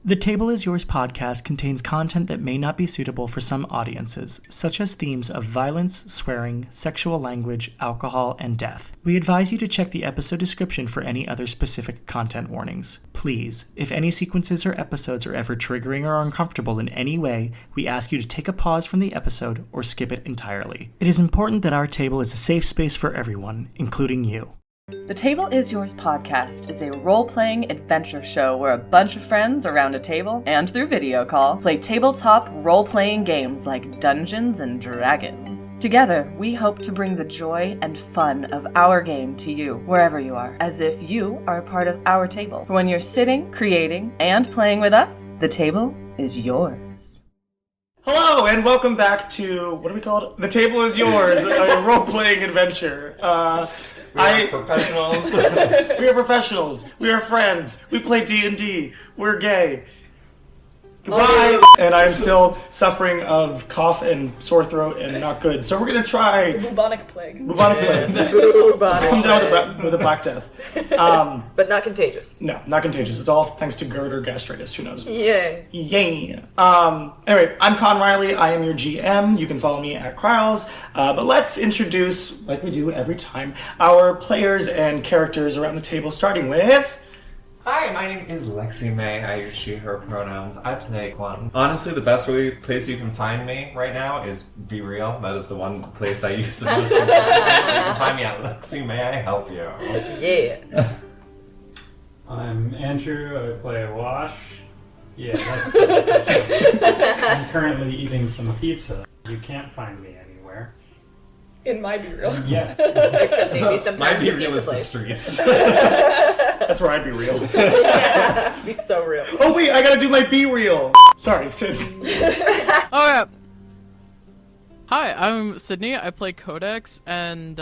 The Table is Yours podcast contains content that may not be suitable for some audiences, such as themes of violence, swearing, sexual language, alcohol, and death. We advise you to check the episode description for any other specific content warnings. Please, if any sequences or episodes are ever triggering or uncomfortable in any way, we ask you to take a pause from the episode or skip it entirely. It is important that our table is a safe space for everyone, including you. The Table is Yours podcast is a role-playing adventure show where a bunch of friends around a table and through video call play tabletop role-playing games like Dungeons and Dragons. Together, we hope to bring the joy and fun of our game to you, wherever you are, as if you are a part of our table. For when you're sitting, creating, and playing with us, the table is yours. Hello, and welcome back to, what do we call it? The Table is Yours, a role-playing adventure. We are professionals. We are professionals. We are friends. We play D&D. We're gay. Goodbye. And I'm still suffering of cough and sore throat and not good. So we're going to try... Bubonic plague. Bubonic plague. Come down with a Black Death. But not contagious. No, not contagious. It's all thanks to GERD or gastritis. Who knows? Yay. Yay. Anyway, I'm Con Riley. I am your GM. You can follow me at Kryles. But let's introduce, like we do every time, our players and characters around the table, starting with... Hi, my name is Lexi May. I use she, her pronouns. I play Quan. Honestly, the best place you can find me right now is Be Real. That is the one place I use the most consistently. So you can find me at Lexi May. I help you. Yeah. I'm Andrew. I play Wash. Yeah, that's good. I'm currently eating some pizza. You can't find me anywhere. In my Be Real. Yeah. Except maybe sometimes My Be the Real pizza is the place. streets. That's where I'd be real. Yeah, be so real. Oh wait, I gotta do my Be Real. Sorry, Sid. Oh yeah. Hi, I'm Sydney. I play Codex, and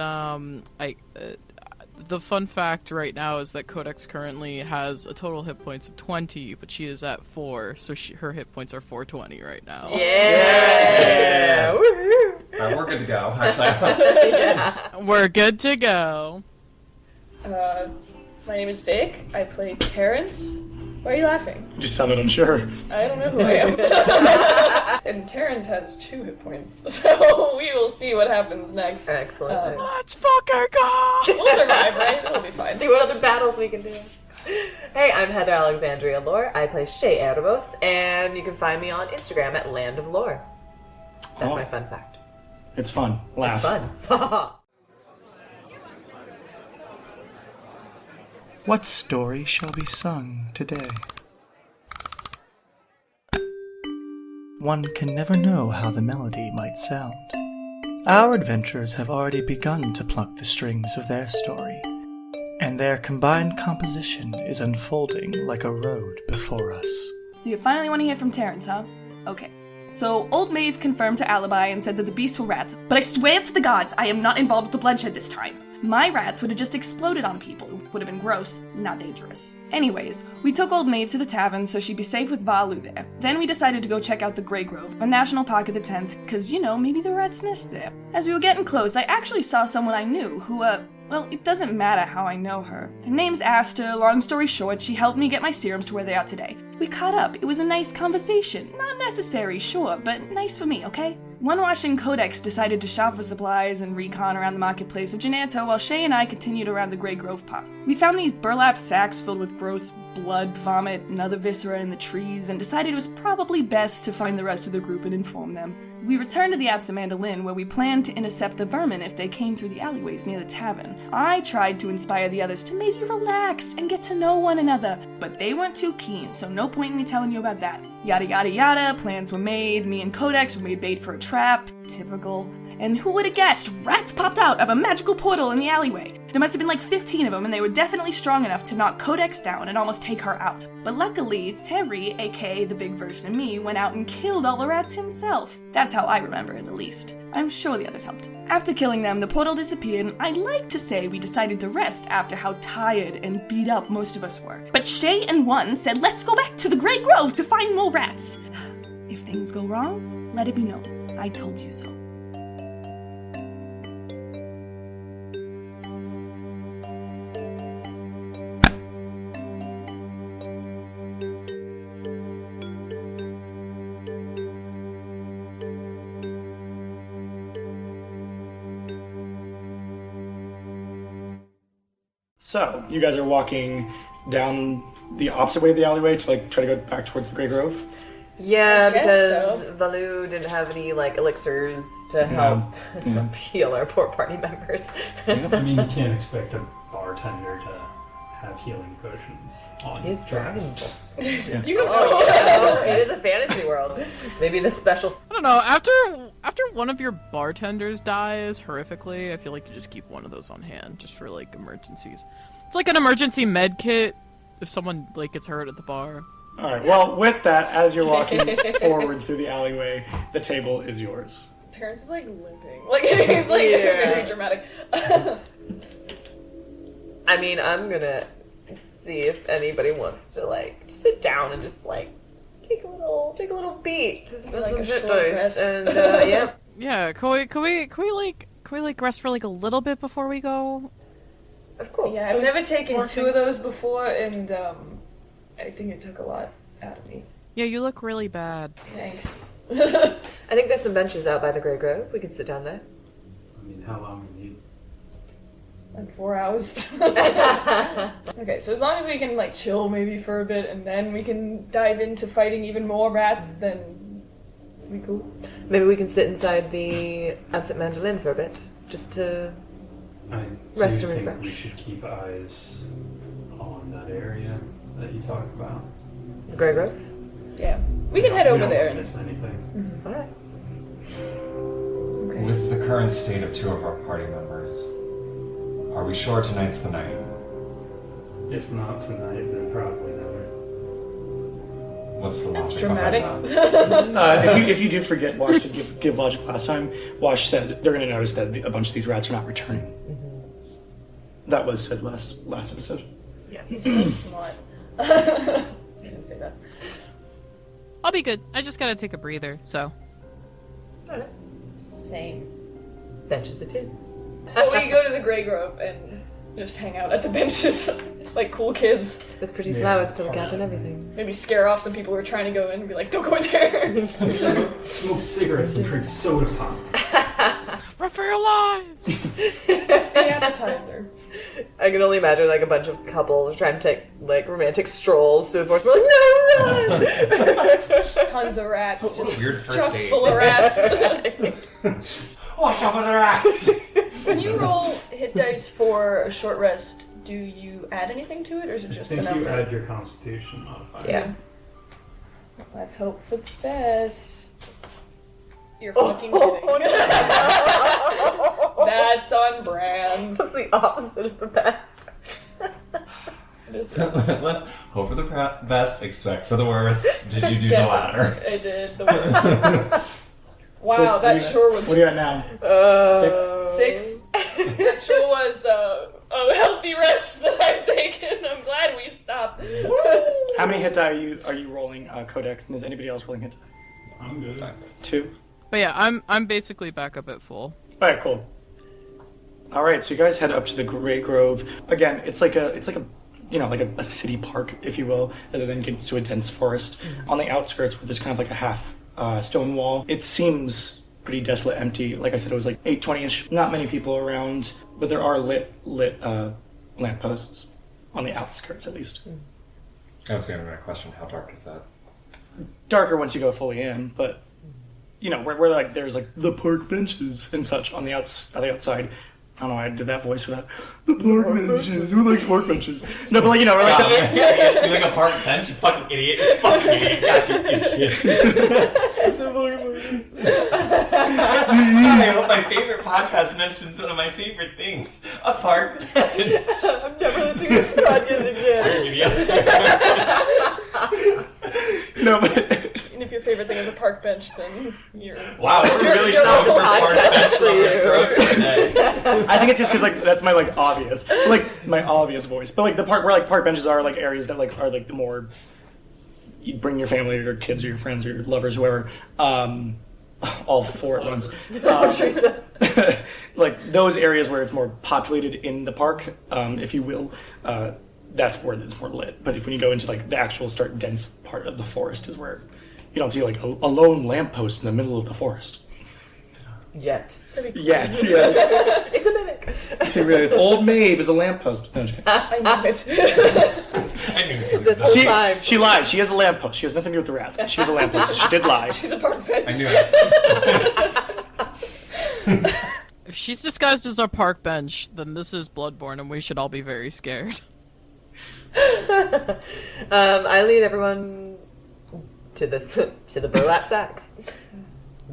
the fun fact right now is that Codex currently has a total hit points of 20, but she is at 4, so her hit points are 420 right now. Yeah. Woohoo. Alright, we're good to go. Actually, Yeah. We're good to go. My name is Vic. I play Terrence. Why are you laughing? You just sounded unsure. I don't know who I am. And Terrence has 2 hit points, so we will see what happens next. Excellent. Let's fucking go! We'll survive, right? It'll be fine. See what other battles we can do. Hey, I'm Heather Alexandria Lore. I play Shay Erebos, and you can find me on Instagram at Land of Lore. That's my fun fact. It's fun. Laugh. It's fun. What story shall be sung today? One can never know how the melody might sound. Our adventurers have already begun to pluck the strings of their story, and their combined composition is unfolding like a road before us. So you finally want to hear from Terrence, huh? Okay. So, Old Maeve confirmed to Alibi and said that the beasts were rats, but I swear to the gods I am not involved with the bloodshed this time. My rats would have just exploded on people. It would have been gross, not dangerous. Anyways, we took Old Maeve to the tavern so she'd be safe with Valu there. Then we decided to go check out the Grey Grove, a national park of the 10th, cause, maybe the rats nest there. As we were getting close, I actually saw someone I knew who, well, it doesn't matter how I know her. Her name's Asta. Long story short, she helped me get my serums to where they are today. We caught up. It was a nice conversation. Not necessary, sure, but nice for me, okay? One Wash and Codex decided to shop for supplies and recon around the marketplace of Generta while Shay and I continued around the Grey Grove Park. We found these burlap sacks filled with gross blood, vomit, and other viscera in the trees and decided it was probably best to find the rest of the group and inform them. We returned to the Absamanda Inn where we planned to intercept the vermin if they came through the alleyways near the tavern. I tried to inspire the others to maybe relax and get to know one another, but they weren't too keen, so no point in me telling you about that. Yada yada yada, plans were made, me and Codex were made bait for a trap, typical. And who would have guessed? Rats popped out of a magical portal in the alleyway. There must have been like 15 of them, and they were definitely strong enough to knock Codex down and almost take her out. But luckily, Terry, aka the big version of me, went out and killed all the rats himself. That's how I remember it, at least. I'm sure the others helped. After killing them, the portal disappeared, and I'd like to say we decided to rest after how tired and beat up most of us were. But Shay and One said, let's go back to the Grey Grove to find more rats. If things go wrong, let it be known. I told you so. So, you guys are walking down the opposite way of the alleyway to like try to go back towards the Grey Grove? Yeah, I guess because so. Valu didn't have any like elixirs to help heal our poor party members. I mean, you can't expect a bartender to have healing potions on He's draft. Dragon Ball. You don't Oh, know. yeah, it is a fantasy world. Maybe the special. I don't know. After one of your bartenders dies horrifically, I feel like you just keep one of those on hand just for like emergencies. It's like an emergency med kit if someone like gets hurt at the bar. All right. Well, with that, as you're walking forward through the alleyway, the table is yours. Terrence is like limping. Like he's like really dramatic. I mean, I'm gonna see if anybody wants to like sit down and just like take a little beat, just Like some a hit short dice, rest. and yeah, Yeah, can we rest for like a little bit before we go? of course. Yeah, I've never taken More 2 of things. those before, and I think it took a lot out of me. Yeah, you look really bad. Thanks. I think there's some benches out by the Grey Grove. We can sit down there. I mean, how long do you need? Like 4 hours. Okay, so as long as we can like chill maybe for a bit, and then we can dive into fighting even more rats, then we cool. Maybe we can sit inside the absent mandolin for a bit, just to. I Rest do and think refresh. we should keep eyes on that area that you talked about. The Grey Grove? Yeah, we can head We over don't there. wanna miss anything. Alright. Okay. With the current state of 2 of our party members, are we sure tonight's the night? If not tonight, then probably never. What's the That's logic dramatic. behind that? If you do forget Wash to give logic last time, Wash said they're going to notice that a bunch of these rats are not returning. That was said last episode. Yeah, he's so smart. I didn't say that. I'll be good. I just gotta take a breather, so. Alright. Same. Benches it is. But we go to the Grey Grove and just hang out at the benches like cool kids. There's pretty Yeah. flowers to look at and everything. Maybe scare off some people who are trying to go in and be like, don't go in there. Smoke cigarettes and drink soda pop. Run for your lives! That's the appetizer. I can only imagine like a bunch of couples trying to take like romantic strolls through the forest. We're like, no, run! Tons of rats. Just Weird first chock date. full of rats. Watch out for the rats! When you roll hit dice for a short rest, do you add anything to it, or is it I just think enough you to... add your constitution modifier. Yeah. Let's hope for the best. You're fucking kidding. That's on brand. That's the opposite of the best. It is the Let's hope for the best, expect for the worst. Did you do the Definitely. latter? I did. The worst. Wow, So that what sure was What do you got now? 6? 6. That sure was a healthy rest that I've taken. I'm glad we stopped. How many hit die are you rolling, Codex? And is anybody else rolling hit die? I'm good. 2? But yeah, I'm basically back up at full. All right, cool. All right, so you guys head up to the Grey Grove. Again, it's like a a city park, if you will, that then gets to a dense forest. On the outskirts, where there's kind of like a half stone wall, it seems pretty desolate, empty. Like I said, it was like 8:20ish. Not many people around, but there are lit lampposts on the outskirts, at least. I was going to my question, how dark is that? Darker once you go fully in, but where like there's like the park benches and such on the outside. I don't know why I did that voice for that. The park benches. Who likes park benches? No, but we're like It's like a park bench, you fucking idiot. You fucking idiot. Got you, idiot. I hope my favorite podcast mentions one of my favorite things. A park bench. I'm never listening to this podcast again. no, but And if your favorite thing is a park bench, then you're... Wow, we're really You're going for the park bench from our throats today. I think it's just because like that's my like obvious, like my obvious voice. But like the part where like park benches are like areas that like are like the more you bring your family or your kids or your friends or your lovers, whoever. All 4 at once. Like those areas where it's more populated in the park, if you will, that's where it's more lit. But when you go into like the actual dense part of the forest is where you don't see like a lone lamppost in the middle of the forest. Yet. Yet, yeah. It's a mimic. Until you realize Old Maeve is a lamppost. No, I'm just kidding. I know it. I knew something This was whole up. time. She lied. She has a lamppost. She has nothing to do with the rats, but she has a lamppost. So she did lie. She's a park bench. I knew it. If she's disguised as a park bench, then this is Bloodborne, and we should all be very scared. I lead everyone to the burlap sacks.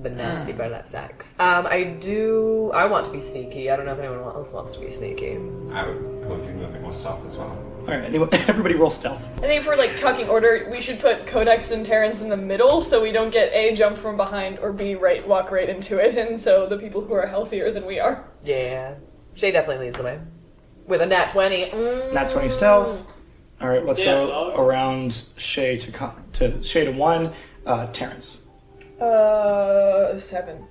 The nasty burlap sacks. I want to be sneaky. I don't know if anyone else wants to be sneaky. I would be moving with stealth as well. All right, everybody roll stealth. I think if we're like talking order, we should put Codex and Terrence in the middle so we don't get A, jump from behind, or B, walk right into it, and so the people who are healthier than we are. Yeah. Shay definitely leads the way. With a nat 20. Nat 20 stealth. All right, let's go around Shay to Shay to 1. Terrence. 7.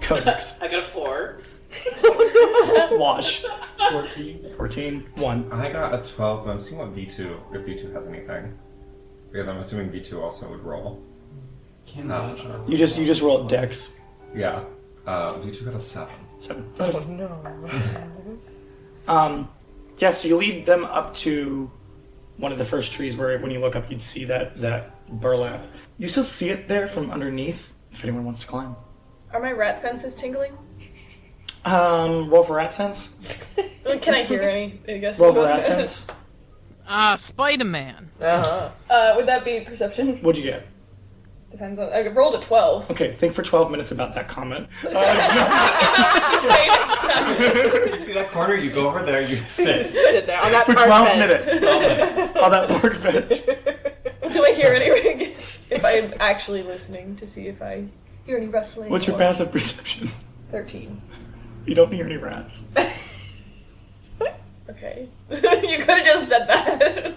Codex. I got a 4. Wash. 14. 14. 1. I got a 12, but I'm seeing what V2, if V2 has anything. Because I'm assuming V2 also would roll. Can't imagine. You just rolled Dex. Yeah. V2 got a 7. 7. Oh no. Yeah, so you lead them up to one of the first trees where when you look up you'd see that burlap. You still see it there from underneath if anyone wants to climb. Are my rat senses tingling? Roll for rat sense. Can I hear any? I guess. Roll for rat sense. Spider-Man. Would that be perception? What'd you get? Depends on. I rolled a 12. Okay, think for 12 minutes about that comment. You see that corner? You go over there, you sit. Sit there on that For park 12 bench. minutes. On that park bench. Do I hear anything? If I'm actually listening to see if I hear any rustling. What's your or- passive perception? 13. You don't hear any rats. Okay. You could have just said that.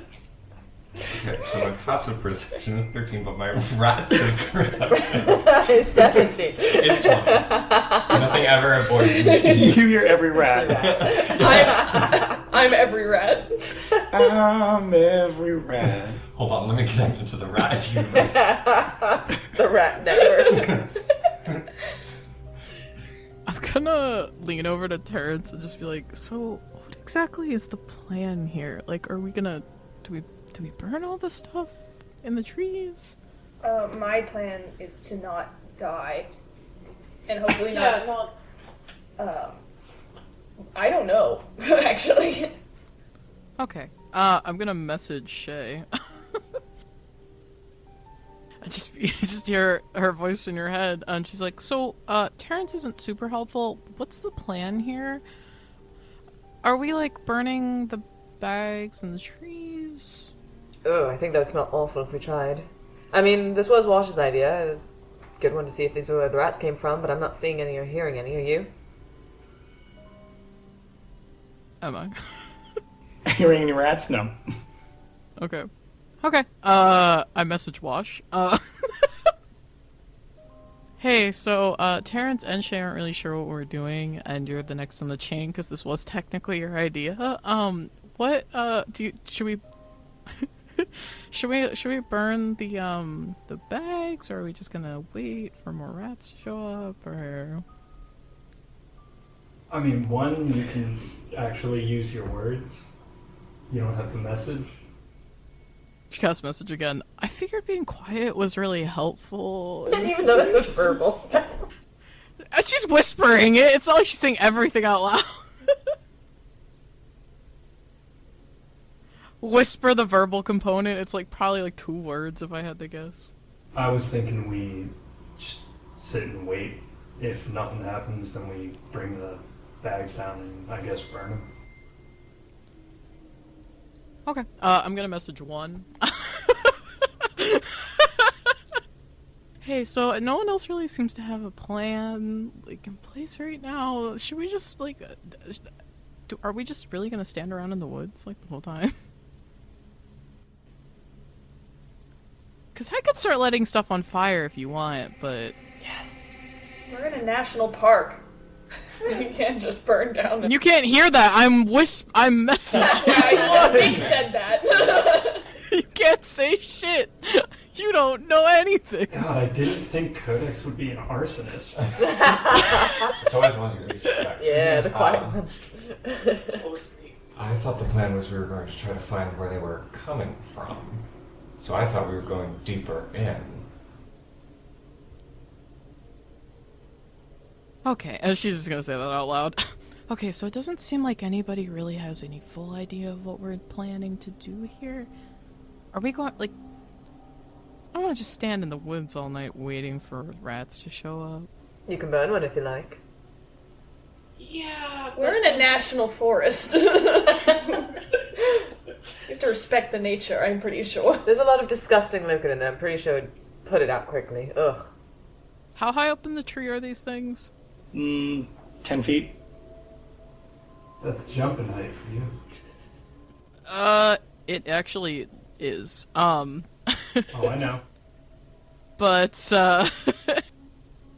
Okay, so my passive perception is 13, but my ratsive perception Is 17. is 20. Nothing ever avoids me. You hear every rat. I'm every rat. I'm every rat. Hold on, let me connect into the rat universe. The rat network. I'm gonna lean over to Terrence and just be like, so what exactly is the plan here? Like, are we gonna... Do we burn all the stuff in the trees? My plan is to not die. And hopefully not... I don't know, actually. Okay. I'm gonna message Shay. You just hear her voice in your head, and she's like, so, Terrence isn't super helpful. What's the plan here? Are we, like, burning the bags and the trees? Oh, I think that would smell awful if we tried. I mean, this was Wash's idea. It was a good one to see if these are where the rats came from, but I'm not seeing any or hearing any. Are you? Am I? Hearing any rats? No. Okay. I message Wash. Hey, so, Terrence and Shay aren't really sure what we're doing, and you're the next on the chain, because this was technically your idea. Should we... should we burn the bags, or are we just gonna wait for more rats to show up, or... I mean, one, you can actually use your words. You don't have to message. She cast message again. I figured being quiet was really helpful. Even though it's a verbal spell. She's whispering it. It's not like she's saying everything out loud. Whisper the verbal component. It's like probably like 2 words if I had to guess. I was thinking we just sit and wait. If nothing happens, then we bring the bags down and I guess burn them. Okay. I'm gonna message 1. Hey, so no one else really seems to have a plan like in place right now. Should we just like, are we just really gonna stand around in the woods like the whole time? Cause I could start letting stuff on fire if you want, but Yes. We're in a national park. You can't just burn down. you can't hear that. I'm messaging. I said that. You can't say shit. You don't know anything. God, I didn't think Codex would be an arsonist. It's always one you least expect. Yeah, the quiet one. I thought the plan was we were going to try to find where they were coming from. So I thought we were going deeper in. Okay, and she's just gonna say that out loud. Okay, so it doesn't seem like anybody really has any full idea of what we're planning to do here. Are we going, like... I don't want to just stand in the woods all night waiting for rats to show up. You can burn one if you like. Yeah, we're in a national forest. You have to respect the nature, I'm pretty sure. There's a lot of disgusting looking in there. I'm pretty sure it'd put it out quickly. Ugh. How high up in the tree are these things? 10 feet. That's jumping height for you. It actually is. Oh, I know. But,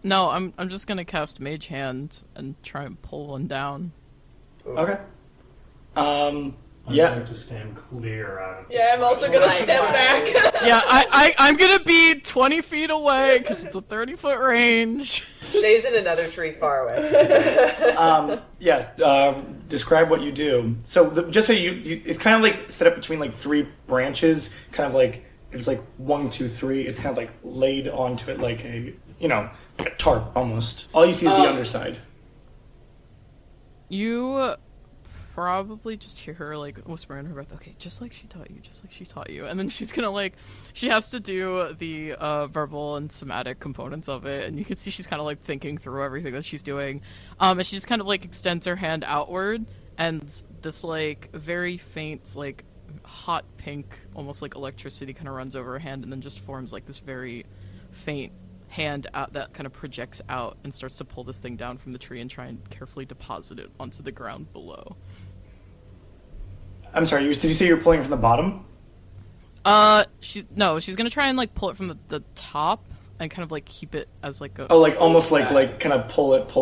no, I'm just gonna cast Mage Hand and try and pull one down. Okay. I'm going to stand clear out of this. Yeah, I'm also gonna step back. Yeah, I'm gonna be 20 feet away, because it's a 30-foot range. Shay's in another tree far away. Describe what you do. So, just so you, it's kind of like set up between like 3 branches, kind of like, it's like 1, 2, 3. It's kind of like laid onto it like a, like a tarp almost. All you see is the underside. You probably just hear her like whisper in her breath, okay, just like she taught you, and then she's gonna like, she has to do the verbal and somatic components of it, and you can see she's kind of like thinking through everything that she's doing, and she just kind of like extends her hand outward, and this like very faint like hot pink, almost like electricity, kind of runs over her hand, and then just forms like this very faint hand out that kind of projects out and starts to pull this thing down from the tree and try and carefully deposit it onto the ground below. I'm sorry, did you say you were pulling it from the bottom? She's gonna try and like pull it from the top and kind of like keep it as like a... Oh, like almost like kind of pull it.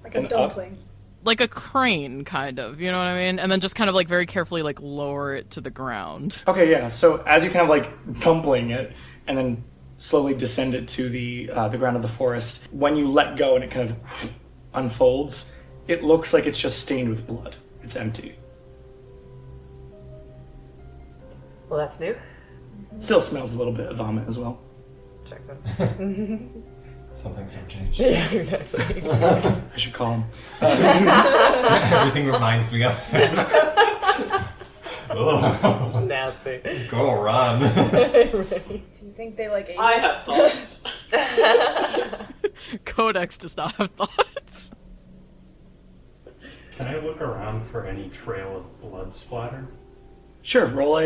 Like a dumpling. Like a crane, kind of, you know what I mean? And then just kind of like very carefully like lower it to the ground. Okay, yeah. So as you kind of like dumpling it and then slowly descend it to the ground of the forest, when you let go and it kind of unfolds, it looks like it's just stained with blood. It's empty. Well, that's new. Still smells a little bit of vomit as well. Checks out. Some things have changed. Yeah, exactly. I should call him. Everything reminds me of him. Oh, Nasty. go run. Do you think they like ate I have thoughts. Codex does not have thoughts. Can I look around for any trail of blood splatter? Sure, roll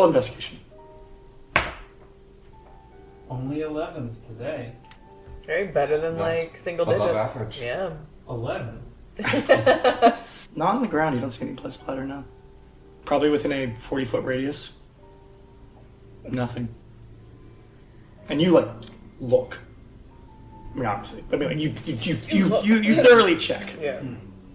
investigation. Only 11s today. Very better than That's like single above digits. average. Yeah. 11? Not on the ground, you don't see any blood splatter now. Probably within a 40-foot radius. Nothing. And you look. I mean, obviously, but I mean, you thoroughly check. Yeah.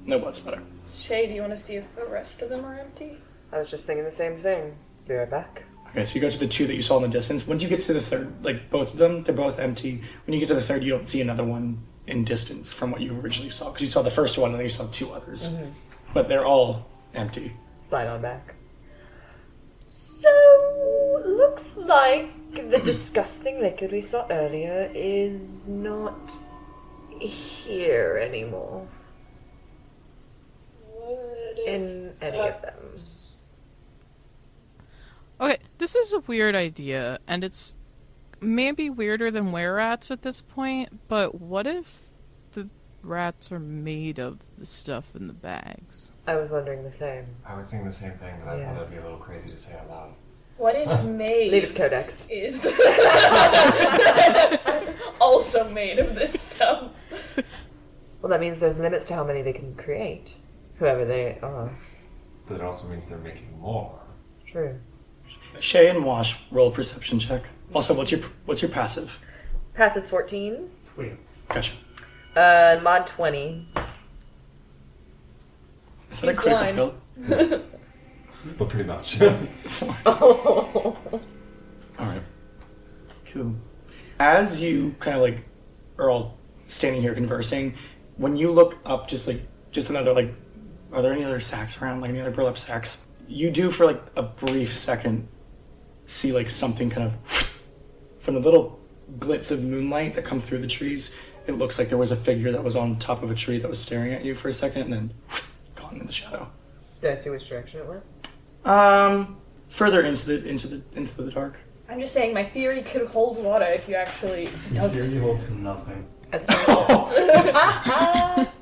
No blood splatter. Shay, do you want to see if the rest of them are empty? I was just thinking the same thing. Be right back. Okay, so you go to the 2 that you saw in the distance. Once you get to the third, like both of them, they're both empty. When you get to the third, you don't see another one in distance from what you originally saw, because you saw the first one and then you saw 2 others. Mm-hmm. But they're all empty. Slide on back. So, looks like the disgusting liquid we saw earlier is not here anymore. In any of them. Okay, this is a weird idea, and it's maybe weirder than were rats at this point, but what if the rats are made of the stuff in the bags? I was wondering the same. I was thinking the same thing, but I thought that'd be a little crazy to say out loud. What if Maeve Leave it to Codex. is also made of this stuff? Well, that means there's limits to how many they can create. Whoever they are. But it also means they're making more. True. Shay and Wash, roll a perception check. Also, what's your passive? Passive's 14. Wait. Gotcha. Mod 20. Is that a He's critical blind. fail? But pretty much. Alright. Cool. As you kind of like are all standing here conversing, when you look up just another like, are there any other sacks around, like any other burlap sacks? You do for like a brief second see like something kind of from the little glitz of moonlight that come through the trees. It looks like there was a figure that was on top of a tree that was staring at you for a second and then gone in the shadow. Did I see which direction it went? Further into the dark. I'm just saying my theory could hold water if you actually does. Theory holds nothing.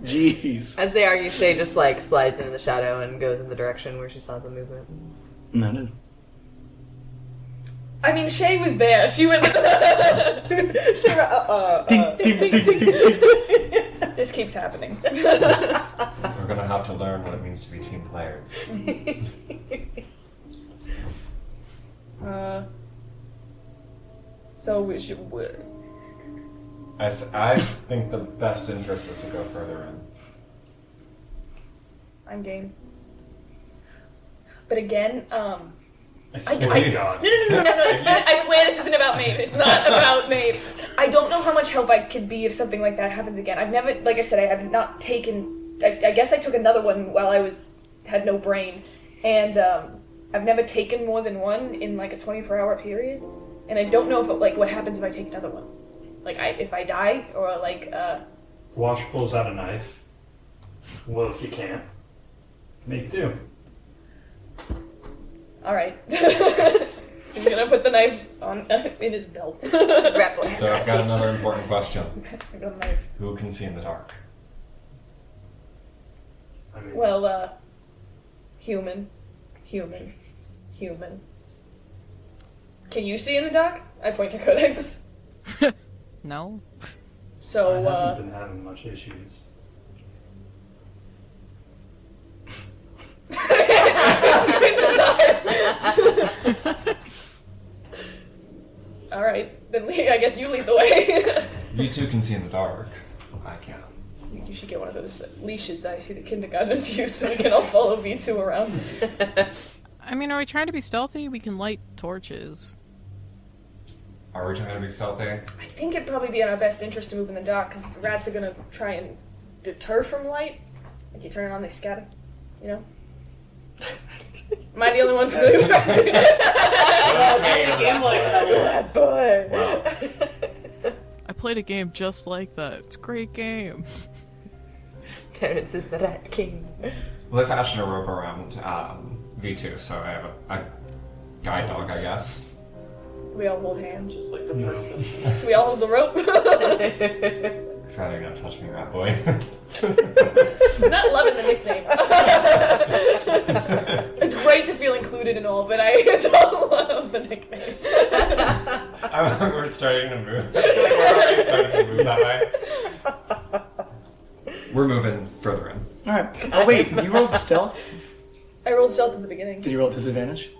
Jeez. As they argue, Shay just like slides into the shadow and goes in the direction where she saw the movement. Noted. I mean, Shay was there. She went. Shay Ding, ding, ding, ding, ding. This keeps happening. We're gonna have to learn what it means to be team players. So we should. I think the best interest is to go further in. I'm game. But again, I I- swear I- to God. No. I swear this isn't about Maeve. It's not about Maeve. I don't know how much help I could be if something like that happens again. I've never, like I said, I have not taken. I guess I took another one while I had no brain, and I've never taken more than one in like a 24-hour period, and I don't know if what happens if I take another one. Like if I die or like. Wash pulls out a knife. Well, if you can't, make two. All right. He's gonna put the knife on in his belt. Grappling. So I've got another important question. I got a knife. Who can see in the dark? I mean, Well, human. Can you see in the dark? I point to Codex. No. So, I haven't been having much issues. all right, then I guess you lead the way. V2 can see in the dark. I can't. You should get one of those leashes that I see the kindergartners use so we can all follow V2 around. I mean, are we trying to be stealthy? We can light torches. Are we trying to be stealthy? I think it'd probably be in our best interest to move in the dark because rats are gonna try and deter from light. Like you turn it on, they scatter. You know? Am I the only one familiar with rats? I played a game just like that. It's a great game. Terrence is the Rat King. Well, I fashioned a rope around V2, so I have a guide dog, I guess. We all hold hands. Just like the person. We all hold the rope. Try to not touch me, rat boy. Not loving the nickname. It's great to feel included and all, but I don't love the nickname. We're starting to move. We're already starting to move that way. We're moving further in. Alright. Oh wait, you rolled stealth? I rolled stealth at the beginning. Did you roll at disadvantage?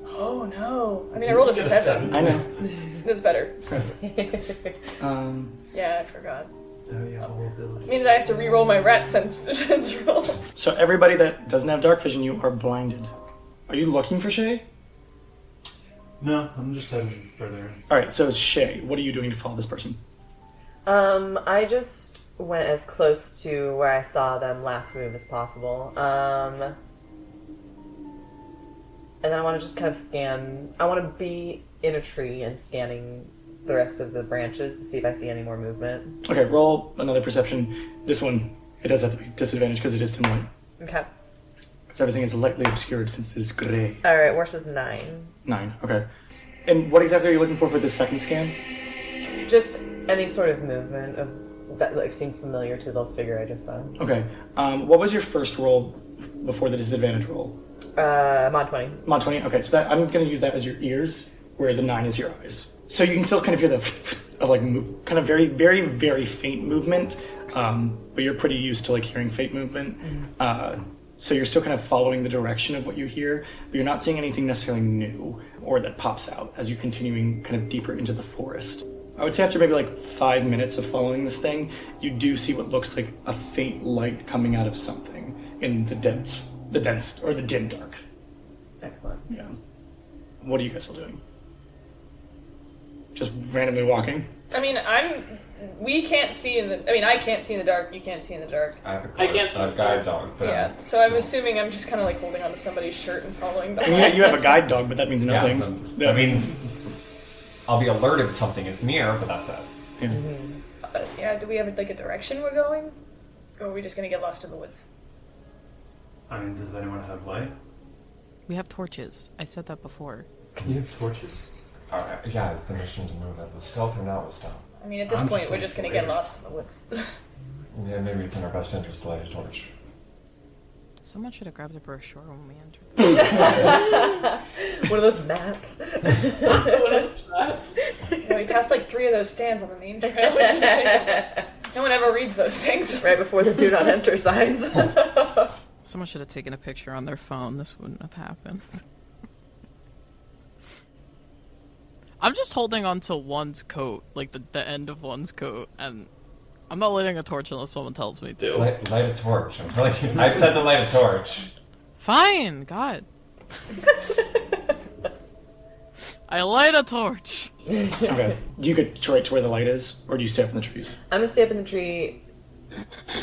Oh no. I mean, I rolled a 7. I know. That's better. Um, Yeah, I forgot. Oh yeah, all ability. It means I have to re-roll my rat sense roll. so everybody that doesn't have dark vision, you are blinded. Are you looking for Shay? No, I'm just heading further in. Alright, so Shay, what are you doing to follow this person? I just went as close to where I saw them last move as possible. And then I want to just kind of scan. I want to be in a tree and scanning the rest of the branches to see if I see any more movement. Okay, roll another perception. This one, it does have to be disadvantage because it is dim light. Okay. Because everything is lightly obscured since it is grey. Alright, worst was 9. 9, okay. And what exactly are you looking for this second scan? Just any sort of movement of that like seems familiar to the figure I just saw. Okay. What was your first roll before the disadvantage roll? Mod 20. Mod 20? Okay, so that I'm going to use that as your ears, where the 9 is your eyes. So you can still kind of hear the of like kind of very, very, very faint movement, but you're pretty used to like hearing faint movement. So you're still kind of following the direction of what you hear, but you're not seeing anything necessarily new or that pops out as you're continuing kind of deeper into the forest. I would say after maybe like 5 minutes of following this thing, you do see what looks like a faint light coming out of something in the the dense or the dim dark. Excellent. Yeah. What are you guys all doing? Just randomly walking? I mean, we can't see in the. I mean, I can't see in the dark. You can't see in the dark. I have I can't- a guide dog, but Yeah. So I'm assuming I'm just kind of like holding onto somebody's shirt and following the. I mean, you have a guide dog, but that means nothing. Yeah, that means I'll be alerted something is near, but that's it. Yeah. Do we have like a direction we're going, or are we just gonna get lost in the woods? I mean, does anyone have light? We have torches. I said that before. You have torches? Alright, yeah, it's the mission to move it. The stealth or not with stealth? I mean, at this I'm point, just we're like just gonna get later. lost in the woods. Yeah, maybe it's in our best interest to light a torch. Someone should have grabbed a brochure when we entered. One of those maps. Yeah, we passed like 3 of those stands on the main trail. We should take them. No one ever reads those things. Right before the do not enter signs. Someone should have taken a picture on their phone. This wouldn't have happened. I'm just holding on to one's coat, like the end of one's coat, and I'm not lighting a torch unless someone tells me to. Light a torch, I'm telling you. I said to light a torch. Fine, God. I light a torch. Okay. Do you get right to where the light is, or do you stay up in the trees? I'm gonna stay up in the tree.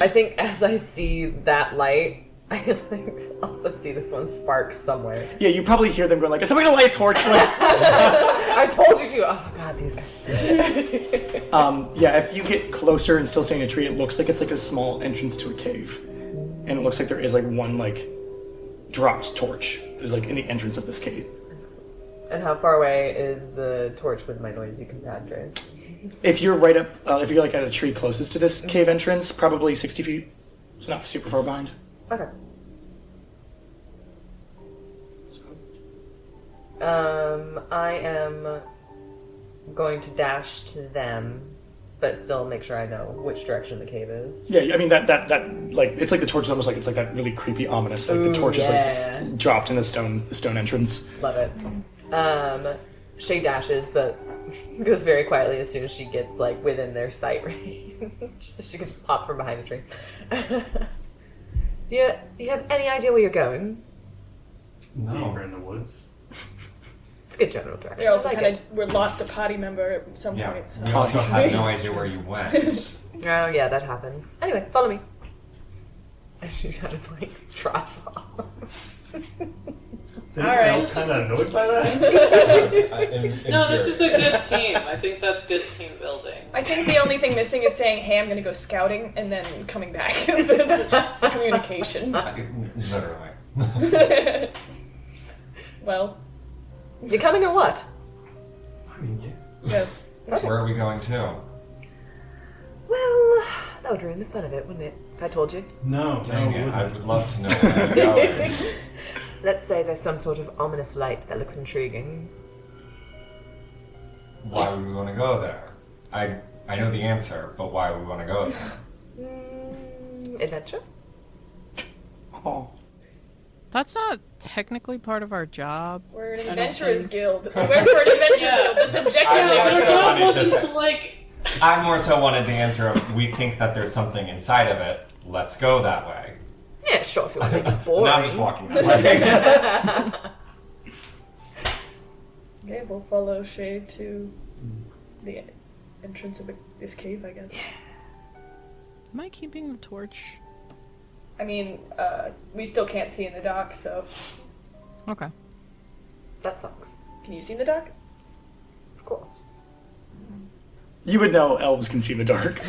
I think as I see that light, I like also see this one spark somewhere. Yeah, you probably hear them going like, "Is somebody gonna light a torch?" Like, I told you to. Oh god, these guys. yeah, if you get closer and still staying in a tree, it looks like it's like a small entrance to a cave, and it looks like there is like one like dropped torch that is like in the entrance of this cave. And how far away is the torch with my noisy compadres? If you're right up, if you're like at a tree closest to this cave entrance, probably 60 feet. It's not super far behind. Okay. I am going to dash to them, but still make sure I know which direction the cave is. Yeah, I mean that like it's like the torch is almost like it's like that really creepy, ominous. Like the torch is like dropped in the stone entrance. Love it. Shay dashes, but goes very quietly as soon as she gets like within their sight range, just so she can just pop from behind a tree. You have any idea where you're going? No. Deeper in the woods. It's a good general direction. We're also I like kind of we're lost a potty member at some Yeah. point. So. We also have no idea where you went. Oh yeah, that happens. Anyway, follow me. And she kind of like trots off. Is All anyone right. else kind of annoyed by that? No, this is a good team. I think that's good team building. I think the only thing missing is saying, "Hey, I'm gonna go scouting," and then coming back. That's the communication. Literally. Well, You coming or what? I mean, yeah. where are we going to? Well, that would ruin the fun of it, wouldn't it? If I told you. No, Dang it, no. I would love to know where I'm going. Let's say there's some sort of ominous light that looks intriguing. Why would we want to go there? I know the answer, but why would we want to go there? Adventure? Oh. That's not technically part of our job. We're an I don't adventurers think- guild. We're for an adventurers guild. That's objectively I what never we're said doing. wanted to Wasn't say- to, like, I more so wanted the answer of we think that there's something inside of it. Let's go that way. Yeah, sure, if you want to make it boring. Now I'm just walking that way. Okay, we'll follow Shay to the entrance of this cave, I guess. Am I keeping the torch? I mean, we still can't see in the dock, so Okay. That sucks. can you see in the dock? Of course. You would know elves can see in the dark.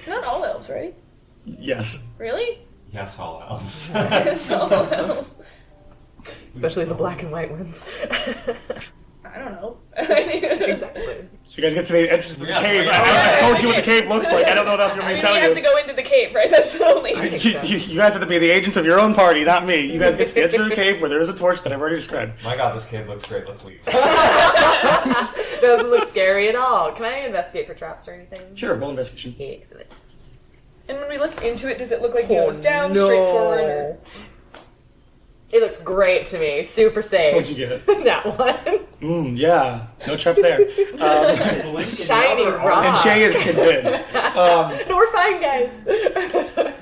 Not all elves, right? Yes. Really? Yes, all elves. It's all elves. Especially the black and white ones. I don't know. Exactly. So you guys get to the entrance of the Yes, cave. right. I told you what the cave looks like. I don't know what else you I want me mean, to tell we you. have to go into the cave, right? That's the only. You guys have to be the agents of your own party, not me. You guys get to the edge of the cave where there is a torch that I've already described. My god, this cave looks great. Let's leave. Doesn't look scary at all. Can I investigate for traps or anything? Sure, roll investigation. Excellent. And when we look into it, does it look like it goes down, straightforward, or? It looks great to me. Super safe. What'd you get? That one. Yeah, no traps there. Shiny rock. And Shay is convinced. We're fine, guys.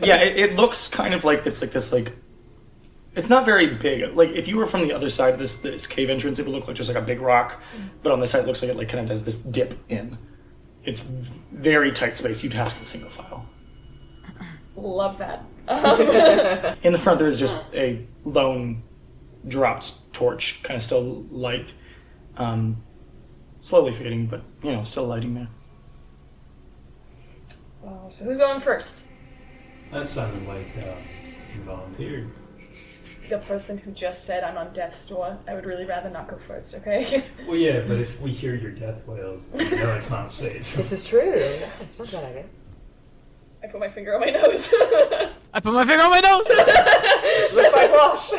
Yeah, it looks kind of like it's like this like It's not very big. Like, if you were from the other side of this cave entrance, it would look like just like a big rock. But on this side, it looks like it like kind of does this dip in. It's very tight space. You'd have to go single file. Love that. In the front, there is just a lone dropped torch, kind of still light. Slowly fading, but, still lighting there. So who's going first? That sounded like you volunteered. The person who just said I'm on death's door. I would really rather not go first, okay? Well, yeah, but if we hear your death wails, then it's not safe. This is true. It's not a bad idea. I put my finger on my nose. I put my finger on my nose! Looks like Wash.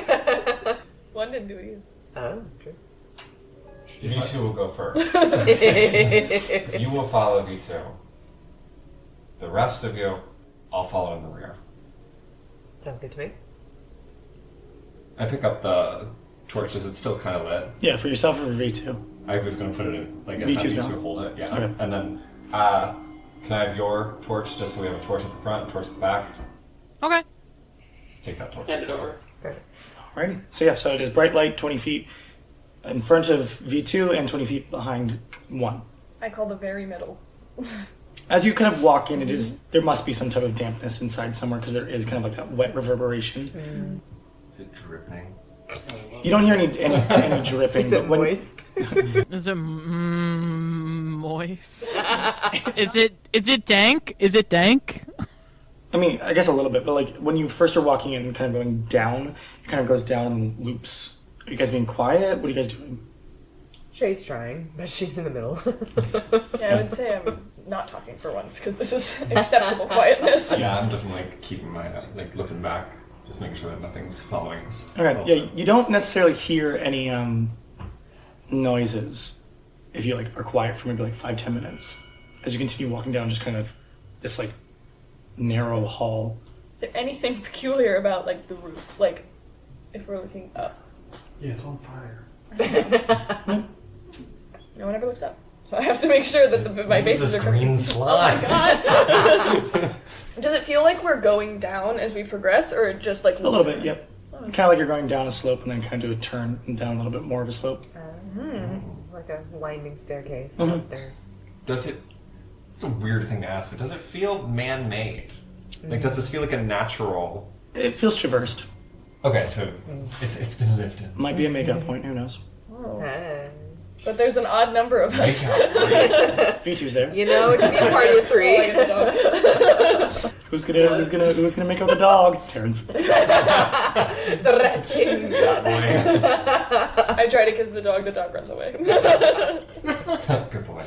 One didn't do it either. Oh, true. V2 will go first. You will follow V2. The rest of you, I'll follow in the rear. Sounds good to me. I pick up the torch. Is it still kind of lit? Yeah, for yourself or for V2? I was going to put it in, like, V2's V2 mouth. hold it, yeah. Okay. And then, can I have your torch, just so we have a torch at the front, a torch at the back? Okay. Take that torch. Hand it over. Alrighty. So it is bright light, 20 feet in front of V2 and 20 feet behind 1. I call the very middle. As you kind of walk in, there must be some type of dampness inside somewhere because there is kind of like that wet reverberation. Is it dripping? You don't hear any dripping. Is it moist? Is it moist? Is it dank? Is it dank? I mean, I guess a little bit, but like when you first are walking in and kind of going down, it kind of goes down in loops. Are you guys being quiet? What are you guys doing? Shay's trying, but she's in the middle. Yeah, I would say I'm not talking for once because this is acceptable quietness. Yeah, I'm definitely keeping my, looking back, just making sure that nothing's following us. Okay, yeah, you don't necessarily hear any noises if you are quiet for maybe 5-10 minutes. As you continue walking down just kind of this narrow hall. Is there anything peculiar about the roof? If we're looking up. Yeah, it's on fire. No one ever looks up. So I have to make sure that my bases are green slime. Oh my god. Does it feel like we're going down as we progress, or just A little bit, yep. Kind of like you're going down a slope and then kind of do a turn and down a little bit more of a slope. Like a winding staircase Mhm. upstairs. Does it... It's a weird thing to ask, but does it feel man-made? Does this feel like a natural... It feels traversed. Okay, so it's been lifted. Might be a makeup point, who knows? Hey. But there's an odd number of us. V2's there. You know, it can be a party of 3. Who's gonna make up the dog? Terrence. The Rat King. That way. I tried it because the dog runs away. Good boy.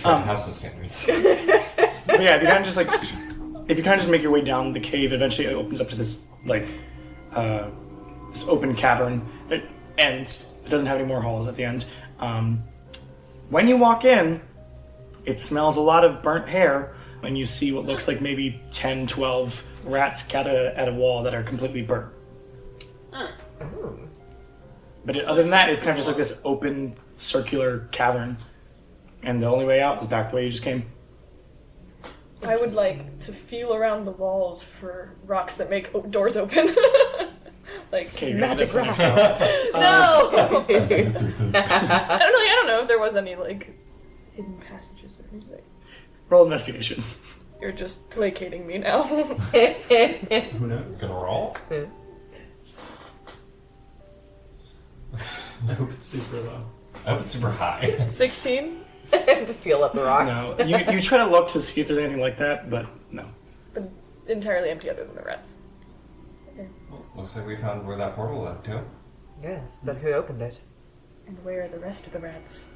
Has some standards. But yeah, if you kind of just make your way down the cave, eventually it opens up to this this open cavern that ends. It doesn't have any more halls at the end. When you walk in, it smells a lot of burnt hair, and you see what looks like maybe 10, 12 rats gathered at a wall that are completely burnt. But other than that, it's kind of just like this open, circular cavern. And the only way out is back the way you just came. I would like to feel around the walls for rocks that make doors open. Okay, Magic rocks. No! I don't know if there was any hidden passages or anything. Roll investigation. You're just placating me now. Who knows? Gonna roll? I hope it's super low. That was super high. 16? To feel up the rocks. No, you try to look to see if there's anything like that, but no. But it's entirely empty other than the rats. Looks like we found where that portal led to. Yes, but who opened it? And where are the rest of the rats?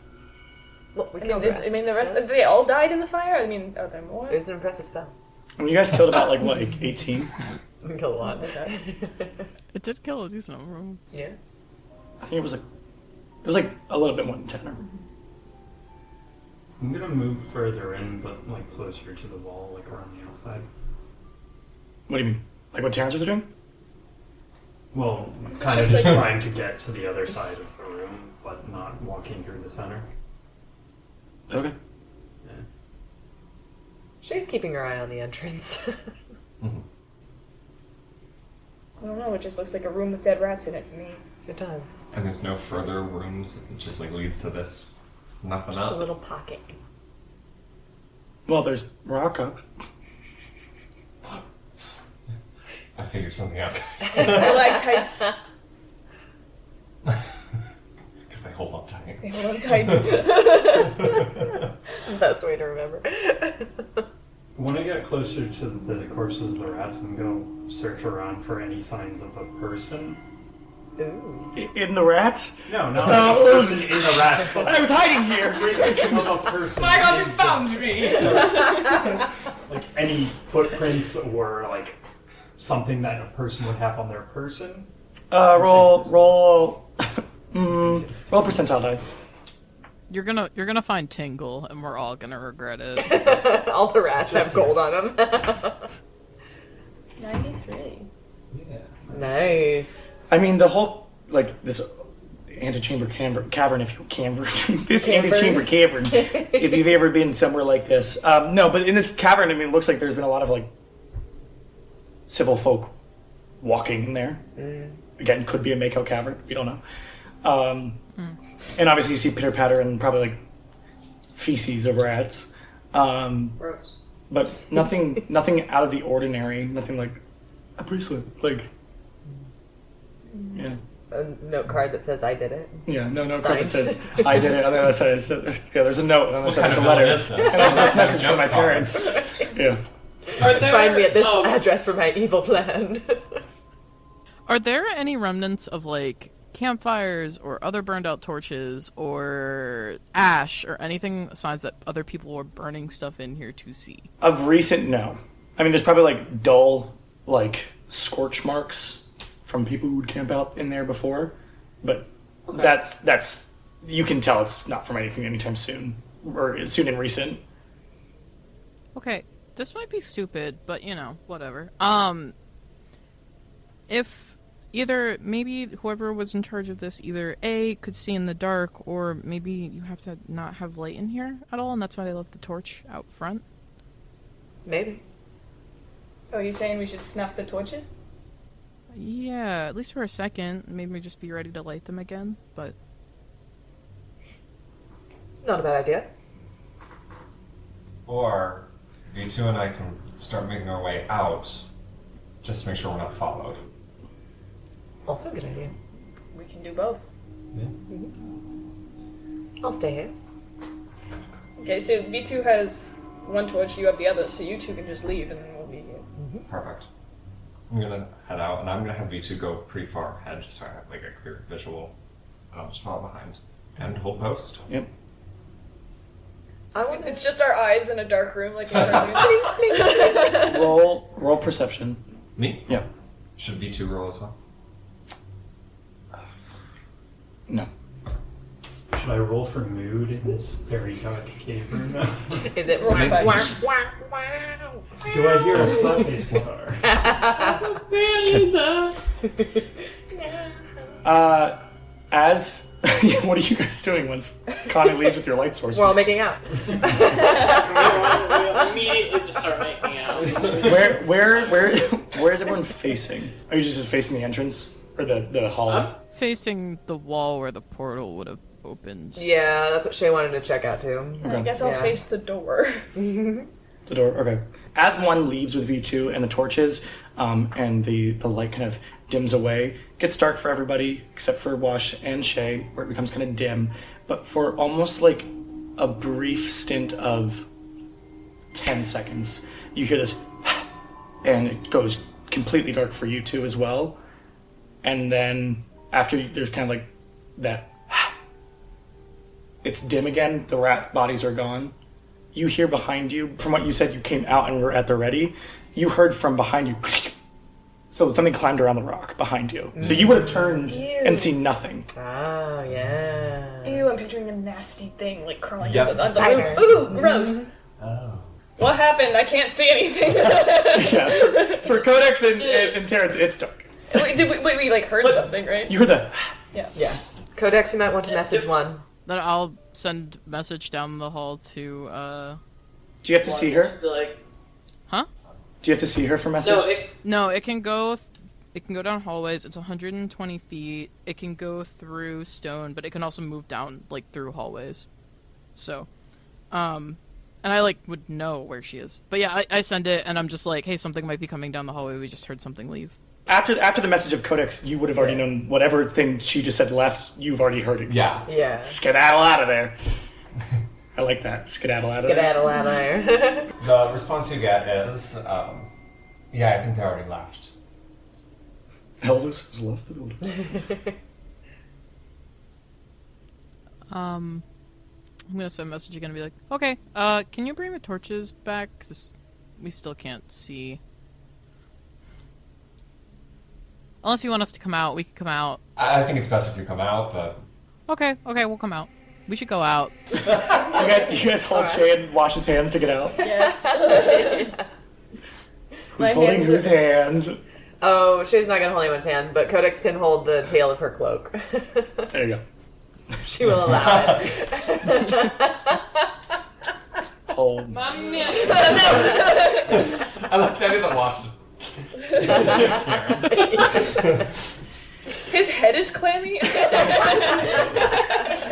Well, we The rest. Yeah. They all died in the fire? Are there more? It was an impressive spell. I mean, you guys killed about 18? We killed a lot. It did kill a decent number of them. Yeah. I think it was a little bit more than 10. I'm gonna move further in, but closer to the wall, around the outside. What do you mean? Like what Terrence was doing? Well, kind of just trying to get to the other side of the room, but not walking through the center. Okay. Yeah. She's keeping her eye on the entrance. I don't know, it just looks like a room with dead rats in it to me. It does. And there's no further rooms. It just like leads to this. Nothing Just up. a little pocket. Well, there's rock up. I figured something out. Stalactites. Because they hold on tight. They hold on tight. Best way to remember. When I get closer to the corpses of the rats, I'm gonna search around for any signs of a person. Ooh. In the rats? No, not Oh, a person in the rats. But I was hiding here. of a person. My God, you found me! Like any footprints or like something that a person would have on their person. Roll percentile die. You're gonna find Tingle, and we're all gonna regret it. All the rats have gold on them. 93. Yeah. Nice. I mean, the whole, like, this antechamber cavern, if you this antechamber cavern, if you've ever been somewhere like this. No, but in this cavern, I mean, it looks like there's been a lot of, like, civil folk walking in there. Again, could be a makeout cavern. We don't know. And obviously you see pitter-patter and probably, like, feces of rats. Gross. But nothing out of the ordinary. Nothing like a bracelet. Like, yeah. A note card that says I did it. Yeah, no card Signed. that says, I did it. On the other side, there's a note. On the other side, there's a letter. Is this? And there's this message from my parents. Yeah. Are there, Find me at this address for my evil plan. Are there any remnants of like campfires or other burned out torches or ash or anything signs that other people were burning stuff in here to see? Of recent, no. I mean, there's probably like dull, like scorch marks from people who would camp out in there before, but that's you can tell it's not from anything anytime soon or soon and recent. Okay, this might be stupid, but you know, whatever. If either maybe whoever was in charge of this either A could see in the dark, or maybe you have to not have light in here at all, and that's why they left the torch out front. Maybe. So are you saying we should snuff the torches? Yeah, at least for a second. Maybe just be ready to light them again, but... Not a bad idea. Or V2 and I can start making our way out, just to make sure we're not followed. Also a good idea. We can do both. Yeah. I'll stay here. Okay, so V2 has one torch, you have the other, so you two can just leave and then we'll be here. Perfect. I'm gonna head out, and I'm gonna have V2 go pretty far ahead, just so I have like a clear visual, and I'll just follow behind and hold post. Yep. It's just our eyes in a dark room, like in a cartoon. Roll perception. Me? Yeah. Should V2 roll as well? No. Should I roll for mood in this very dark cave room? Is it Roll wow, back. wow, wow, wow. Do I hear a slap bass guitar? As what are you guys doing once Connie leaves with your light sources? We're all making out. We'll immediately just start making out. Where is everyone facing? Are you just facing the entrance or the hall? Facing the wall where the portal would have opened. Yeah, that's what Shay wanted to check out too. I guess I'll Yeah. face the door. The door. Okay. As one leaves with V2 and the torches, and the light kind of dims away, it gets dark for everybody except for Wash and Shay, where it becomes kind of dim. But for almost like a brief stint of 10 seconds, you hear this, and it goes completely dark for you two as well. And then after there's kind of like that, it's dim again. The rat bodies are gone. You hear behind you, from what you said, you came out and were at the ready. You heard from behind you, so something climbed around the rock behind you. So you would have turned and seen nothing. Oh, yeah. Ew, I'm picturing a nasty thing like crawling Yep. on the Spider. roof. Ooh, gross. Oh. What happened? I can't see anything. Yeah, for Codex and Terrence, it's dark. Wait, we like heard something, right? You heard the. Yeah. Codex, you might want to message one. Then I'll send message down the hall to, Do you have to see her? Like, Huh? Do you have to see her for message? no, No, it can go It can go down hallways. It's 120 feet. It can go through stone, but it can also move down, like, through hallways. So, and I, like, would know where she is. But yeah, I send it, and I'm just like, hey, something might be coming down the hallway. We just heard something leave. After the message of Codex, you would have already known whatever thing she just said left, you've already heard it. Yeah. Skedaddle out of there. I like that. Skedaddle out of there. Skedaddle out of there. The response you get is, yeah, I think they already left. Elvis has left the building. I'm gonna send a message again and be like, okay, can you bring the torches back? Because we still can't see. Unless you want us to come out, we can come out. I think it's best if you come out, but... Okay, we'll come out. We should go out. Do you guys hold Shane, wash his hands to get out? Yes. Who's holding whose hand? Oh, Shane's not gonna hold anyone's hand, but Codex can hold the tail of her cloak. There you go. She will allow it. Hold. Mamma mia. I like that in the wash just... His head is clammy.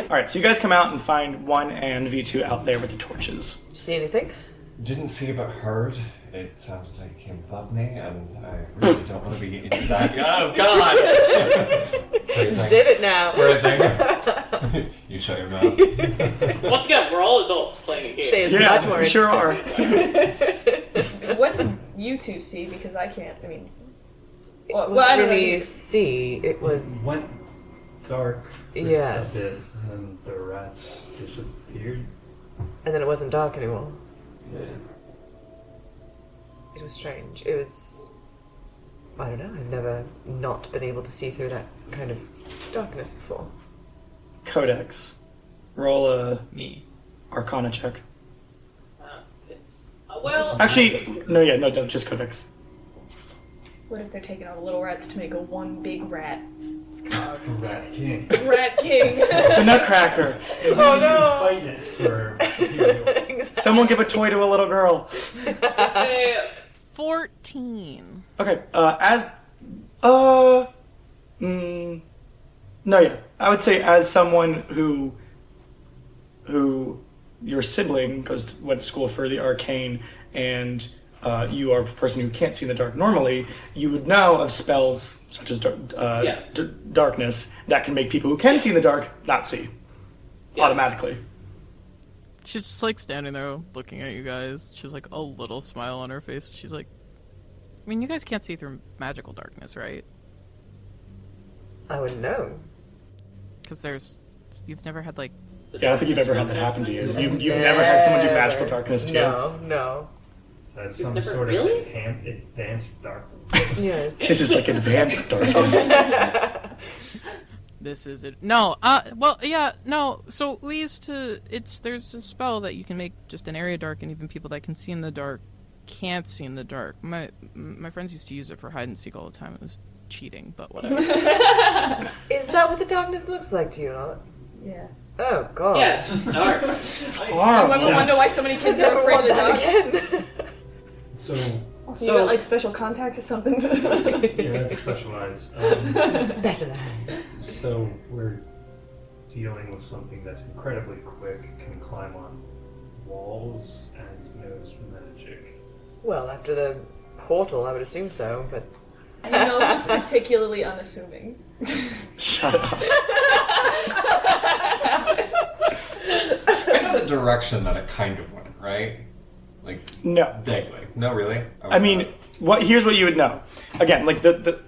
Alright, so you guys come out and find 1 and V2 out there with the torches. Did you see anything? Didn't see but heard. It sounds like he came above me, and I really don't want to be in that. Oh, God! Phrasing. Did it now. Phrasing. You shut your mouth. Once again, we're all adults playing a game. Shay is Yeah, much more we sure are. What did you two see? Because I can't. I mean, It wasn't I don't know. really see. It was. Went dark for Yes. a bit, and then the rats disappeared. And then it wasn't dark anymore. Yeah. It was strange. It was. I don't know. I've never not been able to see through that kind of darkness before. Codex. Roll a Me. Arcana check. Well, Actually, no, just Codex. what if they're taking all the little rats to make a one big rat? Rat King. Rat king. The Nutcracker. Oh no! Fight it for superiority. Someone give a toy to a little girl. hey, 14. Okay, no, yeah. I would say as someone who your sibling went to school for the arcane, and you are a person who can't see in the dark normally, you would know of spells such as darkness that can make people who can see in the dark not see automatically. She's just like standing there looking at you guys. She's like a little smile on her face. She's like, I mean, you guys can't see through magical darkness, right? I wouldn't know. Because you've never had like... Yeah, I don't think you've ever had that happen to you. You've never had someone do magical darkness to you. No. So that's some never sort really? of advanced darkness. Yes. This is like advanced darkness. This is it. No, well, yeah, no. So we used to. There's a spell that you can make just an area dark, and even people that can see in the dark can't see in the dark. My friends used to use it for hide and seek all the time. It was cheating, but whatever. Is that what the darkness looks like to you, not? Yeah. Oh god. yeah, it's just dark. It's horrible. I wonder why so many kids are afraid of the dark. again. So, So you got like special contacts or something? yeah, that's specialized. Specialized. So we're dealing with something that's incredibly quick, can climb on walls, and knows magic. Well, after the portal, I would assume so, but You know who's particularly unassuming? Shut up. I know the direction that it kind of went, right? Like, No. vaguely. No, really? I mean, here's what you would know. Again, like the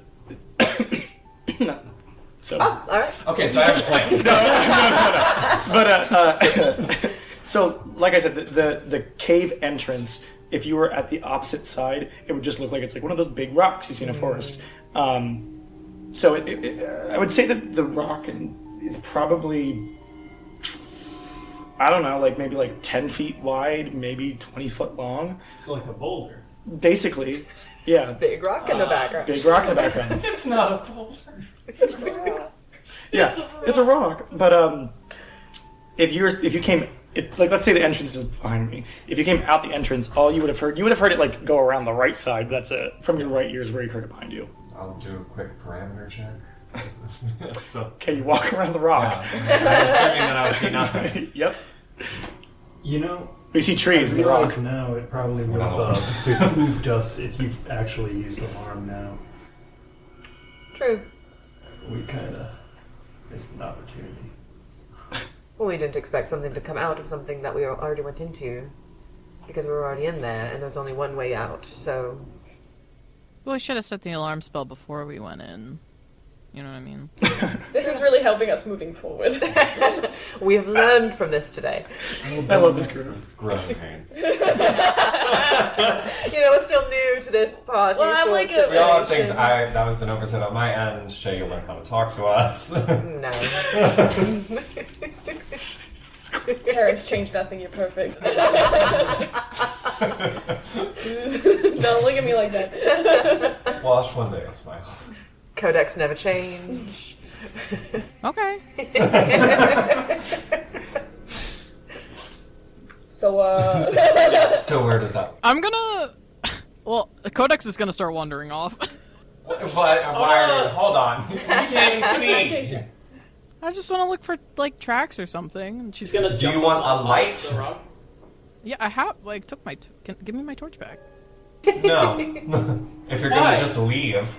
no. So alright. Okay, so I have a plan. But so like I said, the cave entrance, if you were at the opposite side, it would just look like it's like one of those big rocks you see in a forest. So I would say that the rock is probably, I don't know, like maybe like 10 feet wide, maybe 20 foot long. It's like a boulder. Basically, yeah. Big rock in the background. Big rock in the background. It's not a boulder. It's a rock. Yeah, it's a rock. But if you came, like let's say the entrance is behind me. If you came out the entrance, all you would have heard it like go around the right side. That's it. From your right ear is where you heard it behind you. I'll do a quick parameter check. So, Okay, you walk around the rock. yeah, I'm assuming that I see nothing. Yep. You know, We see trees I in the rock. realize now it probably would have No. behooved us if you've actually used alarm now. True. We kind of missed an opportunity. Well, we didn't expect something to come out of something that we already went into. Because we were already in there, and there's only one way out, so... Well, we should have set the alarm spell before we went in. You know what I mean? This is really helping us moving forward. We have learned from this today. I love this group. Growing pains. You know, we're still new to this party. Well, I'm like a- We all have things that was an oversight on my end. Shay, you'll learn how to talk to us. No. Jesus Christ. Parents change nothing, you're perfect. Don't look at me like that. Wash one day, I'll smile. Codex never change. Okay. So, So where does that... I'm gonna. Well, Codex is gonna start wandering off. Why are you... Hold on. You can't even see. I just want to look for like tracks or something. And she's He's gonna Do jump you want off a light? the rock. Yeah, I have. Like, took my. Give me my torch back. No. If you're Why? gonna just leave.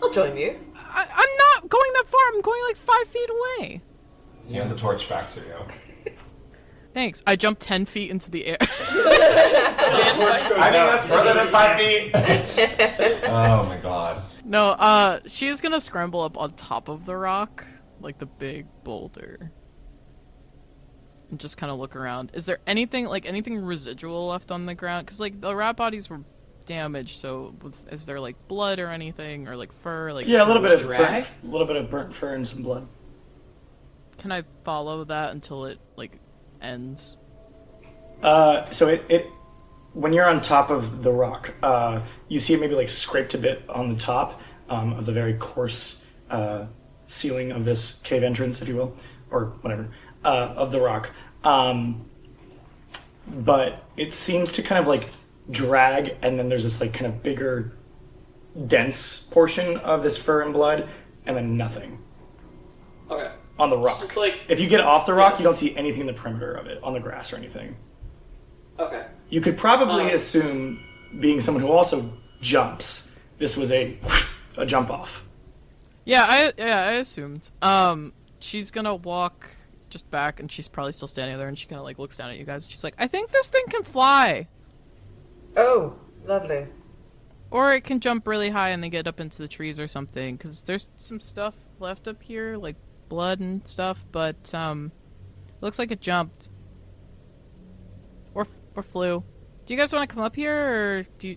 I'll join you. I'm not going that far. I'm going like 5 feet away. You have the torch back to you. Thanks. I jumped 10 feet into the air. I think that's further than 5 feet. Oh my god. No, she is gonna scramble up on top of the rock, like the big boulder, and just kind of look around. Is there anything residual left on the ground? Because like the rat bodies were damaged, so is there like blood or anything, or like fur? Like Yeah, a little bit of drag? burnt fur and some blood. Can I follow that until it like ends? So it when you're on top of the rock, you see it maybe like scraped a bit on the top of the very coarse ceiling of this cave entrance, if you will, or whatever, of the rock. But it seems to kind of like drag, and then there's this like kind of bigger, dense portion of this fur and blood, and then nothing Okay. on the rock. Just like If you get off the rock, you don't see anything in the perimeter of it, on the grass or anything. okay. You could probably assume, being someone who also jumps, this was a jump off. Yeah, I assumed. She's gonna walk just back, and she's probably still standing there, and she kind of like looks down at you guys. And she's like, "I think this thing can fly, Oh, lovely. or it can jump really high and then get up into the trees or something. Because there's some stuff left up here, like blood and stuff, but looks like it jumped or flew. Do you guys want to come up here, or do you?"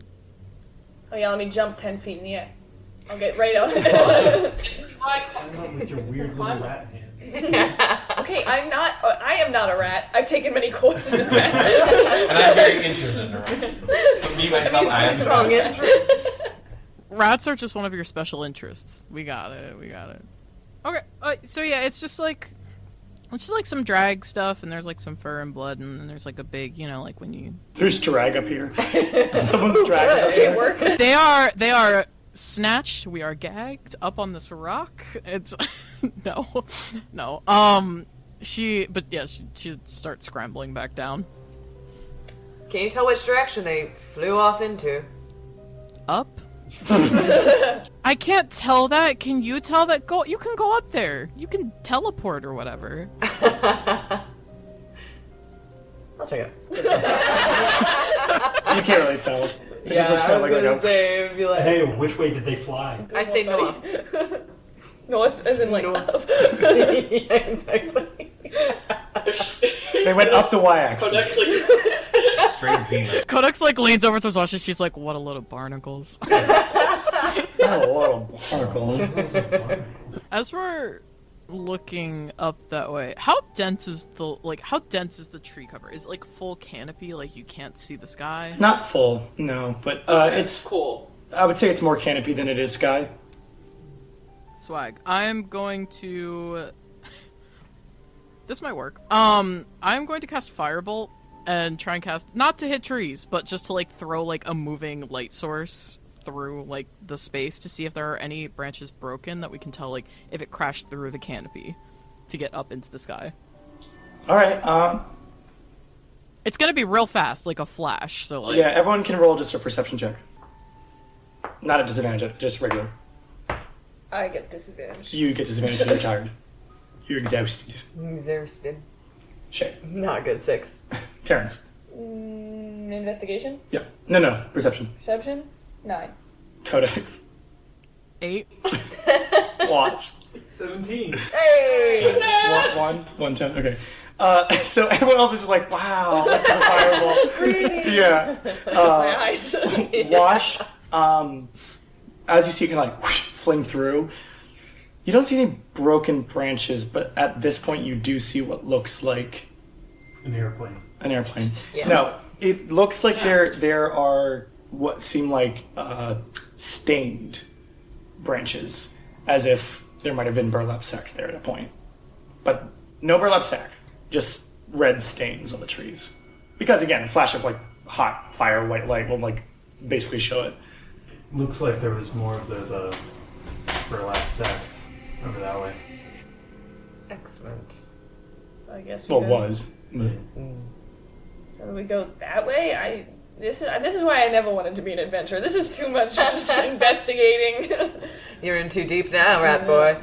Oh yeah, let me jump 10 feet in the air. I'll get right on it. Not with your weird little rat hand. Okay, I am not a rat. I've taken many courses in rats. And I'm very interested in rats. For me, myself, I am Strong interest. Rats are just one of your special interests. We got it. Okay, so yeah, it's just like some drag stuff, and there's like some fur and blood, and then there's like a big, like when you. There's drag up here. Someone's drag is up here. Work. They are snatched. We are gagged up on this rock. It's no. She starts scrambling back down. Can you tell which direction they flew off into? Up. I can't tell that. Can you tell that? You can go up there. You can teleport or whatever. I'll check it. You can't really tell. It just looks I kind was of like gonna say, it'd be like, Hey, which way did they fly? I say north. North, as in like North. up. Yeah, exactly. They went up the y-axis. Codex, like, straight zenith. Codex like leans over towards Washa. She's like, "What a load of barnacles." Oh, barnacles. As we're looking up that way, how dense is the tree cover? Is it like full canopy, like you can't see the sky? Not full, no, but it's. cool. I would say it's more canopy than it is sky. Swag. I'm going to. This might work. I'm going to cast Firebolt and try and cast, not to hit trees, but just to like throw like a moving light source through like the space to see if there are any branches broken that we can tell like if it crashed through the canopy to get up into the sky. All right. It's gonna be real fast, like a flash. So like Yeah, everyone can roll just a perception check. Not a disadvantage, just regular. I get disadvantage. You get disadvantage because you're tired. You're exhausted. Exhausted. Shay. Not good. 6. Terrence. Investigation? Yeah. No. Perception. Perception? 9. Codex. 8. Watch. 17. Hey! 1, 10. Okay. So everyone else is just like, wow, look at the fireball. Yeah. My eyes. Wash, as you see it kind of like whoosh, fling through, you don't see any broken branches, but at this point you do see what looks like An airplane. an airplane. Yes. No, it looks like there are what seem like stained branches, as if there might have been burlap sacks there at a point. But no burlap sack, just red stains on the trees. Because again, a flash of like hot fire, white light will like basically show it. Looks like there was more of those burlap sacks over that way. Excellent. I guess Well, go. was. So we go that way? This is why I never wanted to be an adventurer. This is too much just investigating. You're in too deep now, rat boy.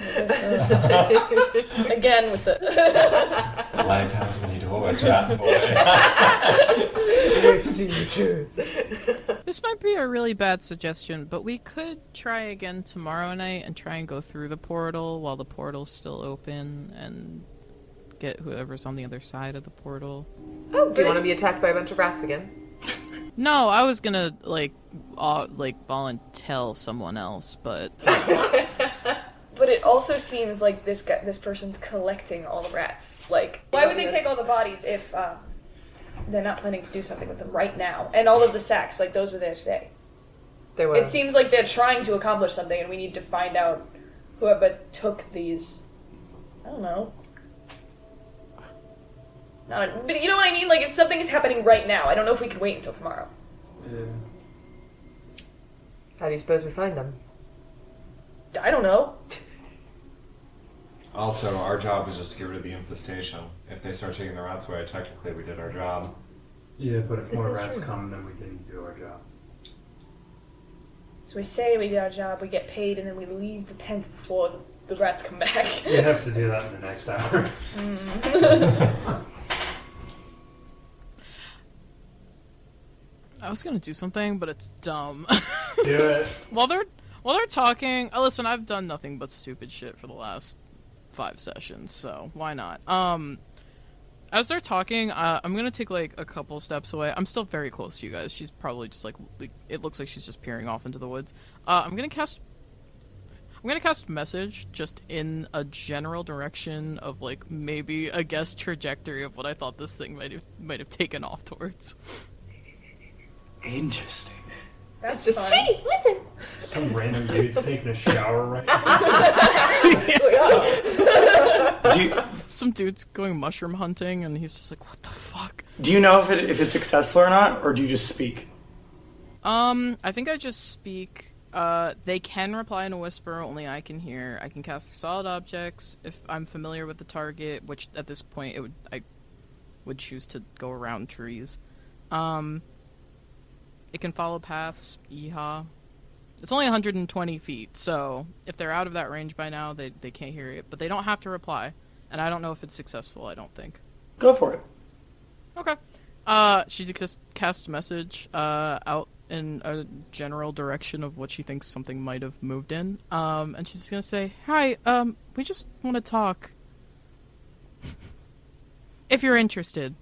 Again with the Life has many doors, rat boy. Which do you choose? This might be a really bad suggestion, but we could try again tomorrow night and try and go through the portal while the portal's still open and get whoever's on the other side of the portal. Oh, do you want to be attacked by a bunch of rats again? No, I was gonna like volunteer someone else, but But it also seems like this person's collecting all the rats. Like, why would they take all the bodies if they're not planning to do something with them right now? And all of the sacks, like those were there today. They were. It seems like they're trying to accomplish something, and we need to find out whoever took these. I don't know. But you know what I mean? Like, something is happening right now. I don't know if we can wait until tomorrow. How do you suppose we find them? I don't know. Also, our job is just to get rid of the infestation. If they start taking the rats away, technically we did our job. Yeah, but if This more is rats true. come, then we didn't do our job. So we say we did our job, we get paid, and then we leave the tent before the rats come back. We have to do that in the next hour. I was gonna do something, but it's dumb. Do it. While they're talking, listen, I've done nothing but stupid shit for the last 5 sessions, so why not? As they're talking, I'm gonna take like a couple steps away. I'm still very close to you guys. She's probably just like it looks like she's just peering off into the woods. I'm gonna cast message just in a general direction of like maybe a guess trajectory of what I thought this thing might have taken off towards. Interesting. That's Just, fun. hey, listen! Some random dude's taking a shower right now. Some dude's going mushroom hunting, and he's just like, "What the fuck?" Do you know if it's successful or not, or do you just speak? I think I just speak. They can reply in a whisper, only I can hear. I can cast through solid objects if I'm familiar with the target, which at this point I would choose to go around trees. It can follow paths. Yeehaw. It's only 120 feet, so if they're out of that range by now, they can't hear it. But they don't have to reply, and I don't know if it's successful. I don't think. Go for it. Okay. She just casts a message out in a general direction of what she thinks something might have moved in. And she's just gonna say, "Hi, we just want to talk. If you're interested."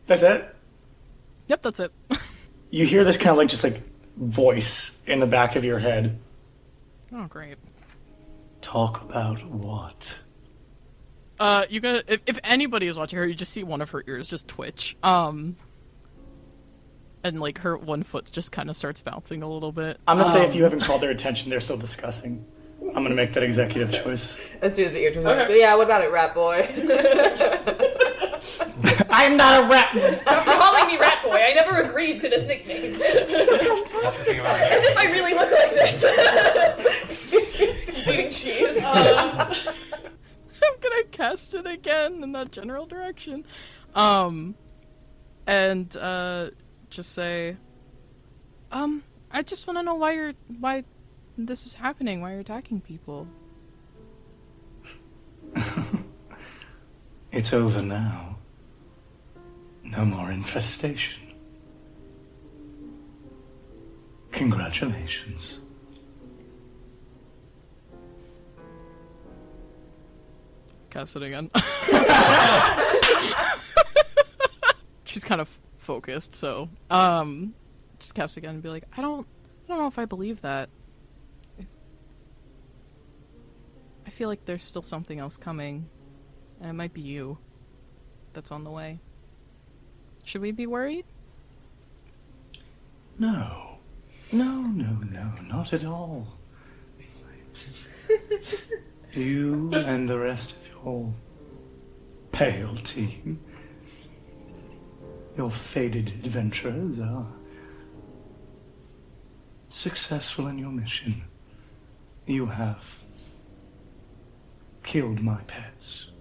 That's it? Yep, that's it. You hear this kind of like just like voice in the back of your head. Oh, great. Talk about what? You guys, if anybody is watching her, you just see one of her ears just twitch. And like her one foot just kind of starts bouncing a little bit. I'm gonna say if you haven't called their attention, they're still discussing. I'm gonna make that executive choice. As soon as the ear turns on. So yeah, what about it, rat boy? I'm not a rat. Stop calling me Rat Boy. I never agreed to this nickname. That's the thing about As if I really look like this. He's eating cheese. I'm gonna cast it again in that general direction. And just say, I just want to know why this is happening, why you're attacking people. It's over now. No more infestation. Congratulations. Cast it again. She's kind of focused, so just cast it again and be like, I don't know if I believe that. I feel like there's still something else coming, and it might be you that's on the way. Should we be worried? No, not at all. You and the rest of your pale team, your faded adventurers, are successful in your mission. You have killed my pets.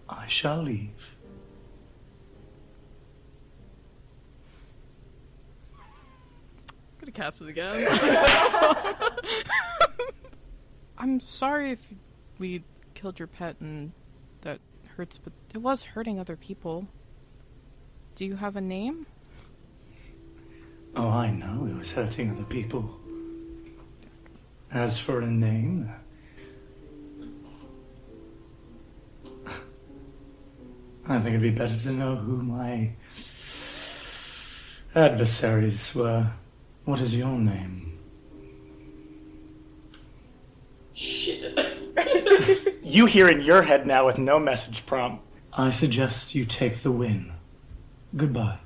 I shall leave. I'm gonna cast it again. I'm sorry if we killed your pet and that hurts, but it was hurting other people. Do you have a name? Oh, I know it was hurting other people. As for a name, I think it'd be better to know who my adversaries were. What is your name? Shit. You hear in your head now with no message prompt. I suggest you take the win. Goodbye.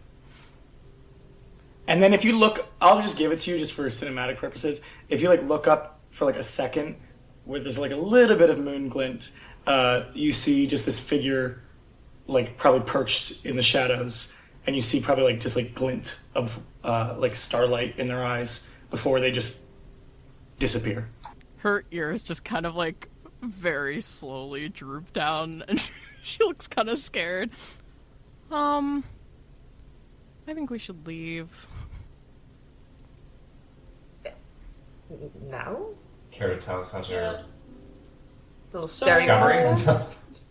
And then if you look, I'll just give it to you just for cinematic purposes. If you look up for a second, where there's a little bit of moon glint, you see just this figure, probably perched in the shadows, and you see probably just glint of starlight in their eyes before they just disappear. Her ears just kind of very slowly droop down, and she looks kind of scared. I think we should leave. Now? Care to tell us how to... Little staring contest?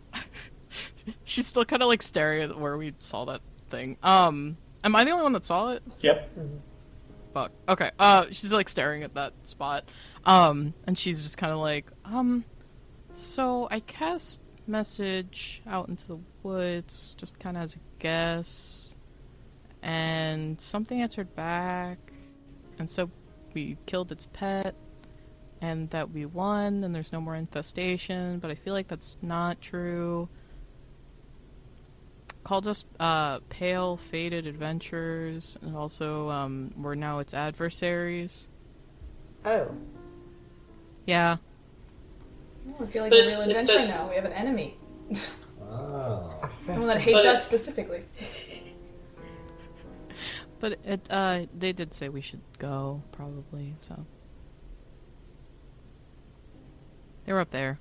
She's still kind of staring at where we saw that thing. Am I the only one that saw it? Yep. Mm-hmm. Fuck. Okay. She's staring at that spot. And she's just kind of so I cast message out into the woods, just kind of as a guess, and something answered back, and so we killed its pet, and that we won, and there's no more infestation, but I feel like that's not true. Called us pale, faded adventurers, and also we're now its adversaries. Oh. Yeah. I feel like a real adventure now. We have an enemy. Oh. Someone that hates us specifically. But they did say we should go, probably, so. They were up there.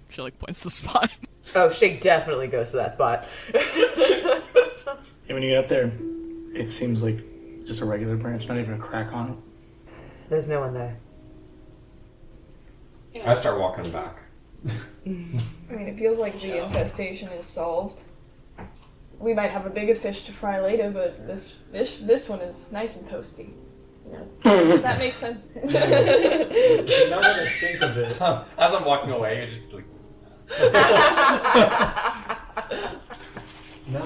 She points to the spot. Oh, Shake definitely goes to that spot. Yeah, when you get up there, it seems like just a regular branch, not even a crack on it. There's no one there. I start walking back. I mean, it feels like the infestation is solved. We might have a bigger fish to fry later, but this one is nice and toasty. Yeah. That makes sense. Now that I think of it, As I'm walking away, you're just now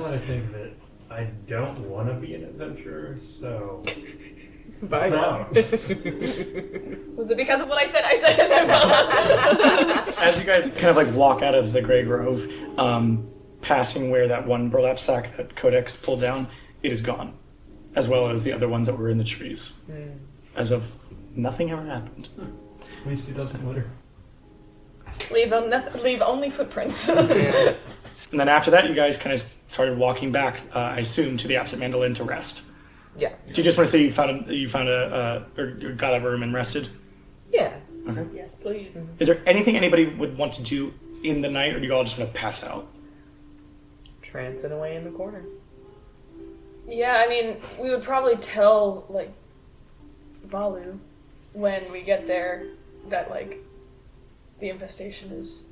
that I think of it, I don't want to be an adventurer, so... Bye now. Was it because of what I said? I said as As you guys kind of walk out of the Grey Grove, passing where that one burlap sack that Codex pulled down, it is gone, as well as the other ones that were in the trees. As of nothing ever happened. At least it doesn't litter. Leave only footprints. And then after that, you guys kind of started walking back, I assume, to the Absent Mandolin to rest. Yeah. Do you just want to say you found or got out of a room and rested? Yeah. Okay. Yes, please. Is there anything anybody would want to do in the night, or do you all just want to pass out? Trancing away in the corner. Yeah, I mean, we would probably tell, like, Valu when we get there that, like, the infestation is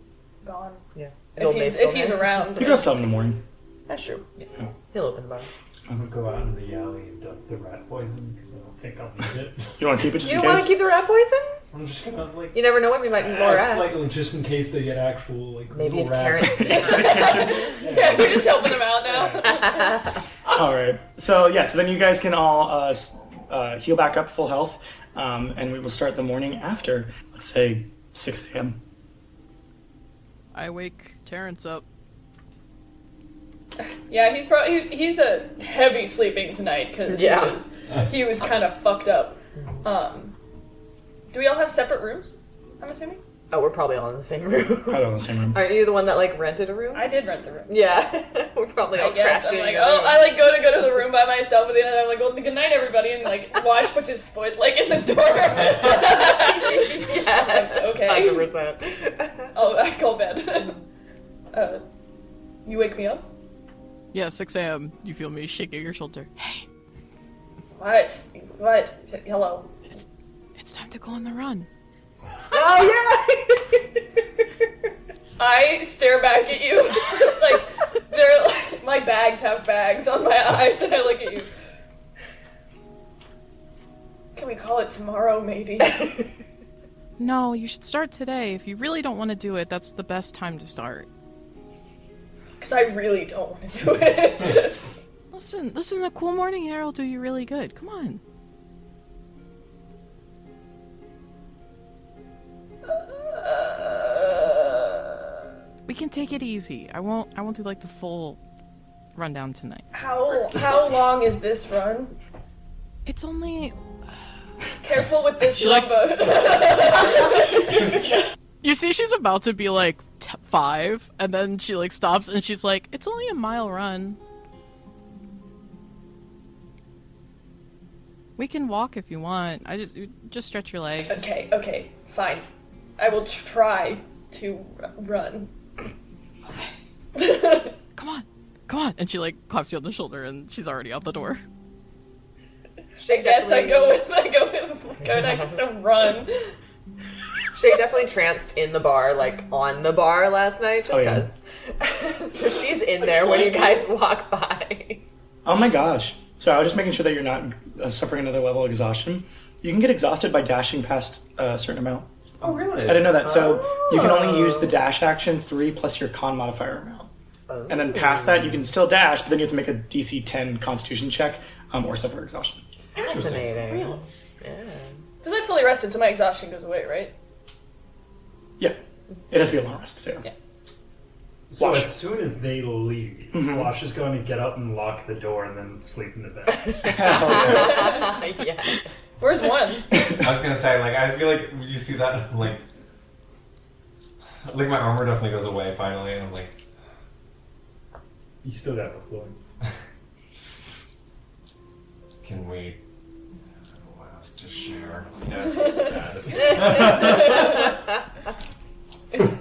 gone. Yeah. If he's around. You can just tell him in the morning. That's true. Yeah. He'll open the bar. I'm gonna go out into the alley and dump the rat poison because I don't think I'll need it. You want to keep it just You in don't want case? to keep the rat poison? I'm just gonna like. You never know when we might need more It's rats. like just in case they get actual like Maybe little if rats. Terrence. To the kitchen. Yeah, we're just helping them out now. All right. So then you guys can all heal back up full health, and we will start the morning after, let's say, 6 a.m. I wake Terrence up. Yeah, he's a heavy sleeping tonight because he was kind of fucked up. Do we all have separate rooms? I'm assuming. Oh, we're probably all in the same room. Probably in the same room. Aren't you the one that like rented a room? I did rent the room. Yeah, we're probably all I guess crashing. I'm like, in the room. I like go to the room by myself, and then I'm like, well, good night, everybody, and like Wash puts his foot like in the door. Yes, Okay. 100%. Oh, I call bed. You wake me up? Yeah, 6 a.m. You feel me shaking your shoulder. Hey, What? Hello. it's time to go on the run. Oh yeah. I stare back at you, like my bags have bags on my eyes, and I look at you. Can we call it tomorrow, maybe? No, you should start today. If you really don't want to do it, that's the best time to start. Because I really don't want to do it. Listen, the cool morning air will do you really good. Come on. We can take it easy. I won't do like the full rundown tonight. How long is this run? It's only Careful with this She, lumber. You see she's about to be like 5 and then she like stops and she's like, "It's only a mile run. We can walk if you want. You just stretch your legs." Okay, fine. I will try to run. Okay. Come on. And she like claps you on the shoulder and she's already out the door. I guess I go with go next to run. Shay definitely tranced in the bar, like on the bar last night, just because. Yeah. So she's in there when you guys walk by. Oh my gosh. So I was just making sure that you're not suffering another level of exhaustion. You can get exhausted by dashing past a certain amount. Oh, really? I didn't know that. So you can only use the dash action 3 plus your con modifier amount. And then past that, you can still dash, but then you have to make a DC 10 Constitution check or suffer exhaustion. Fascinating. Really? Yeah. Because I'm fully rested, so my exhaustion goes away, right? Yeah. It has to be a long rest, so yeah. So Wash. as soon as they leave, Wash is going to get up and lock the door and then sleep in the bed. Yeah. Where's one? I was gonna say, like, I feel like you see that, like my armor definitely goes away finally, and I'm like, You still got the floor. can we ask to share? Yeah, it's bad.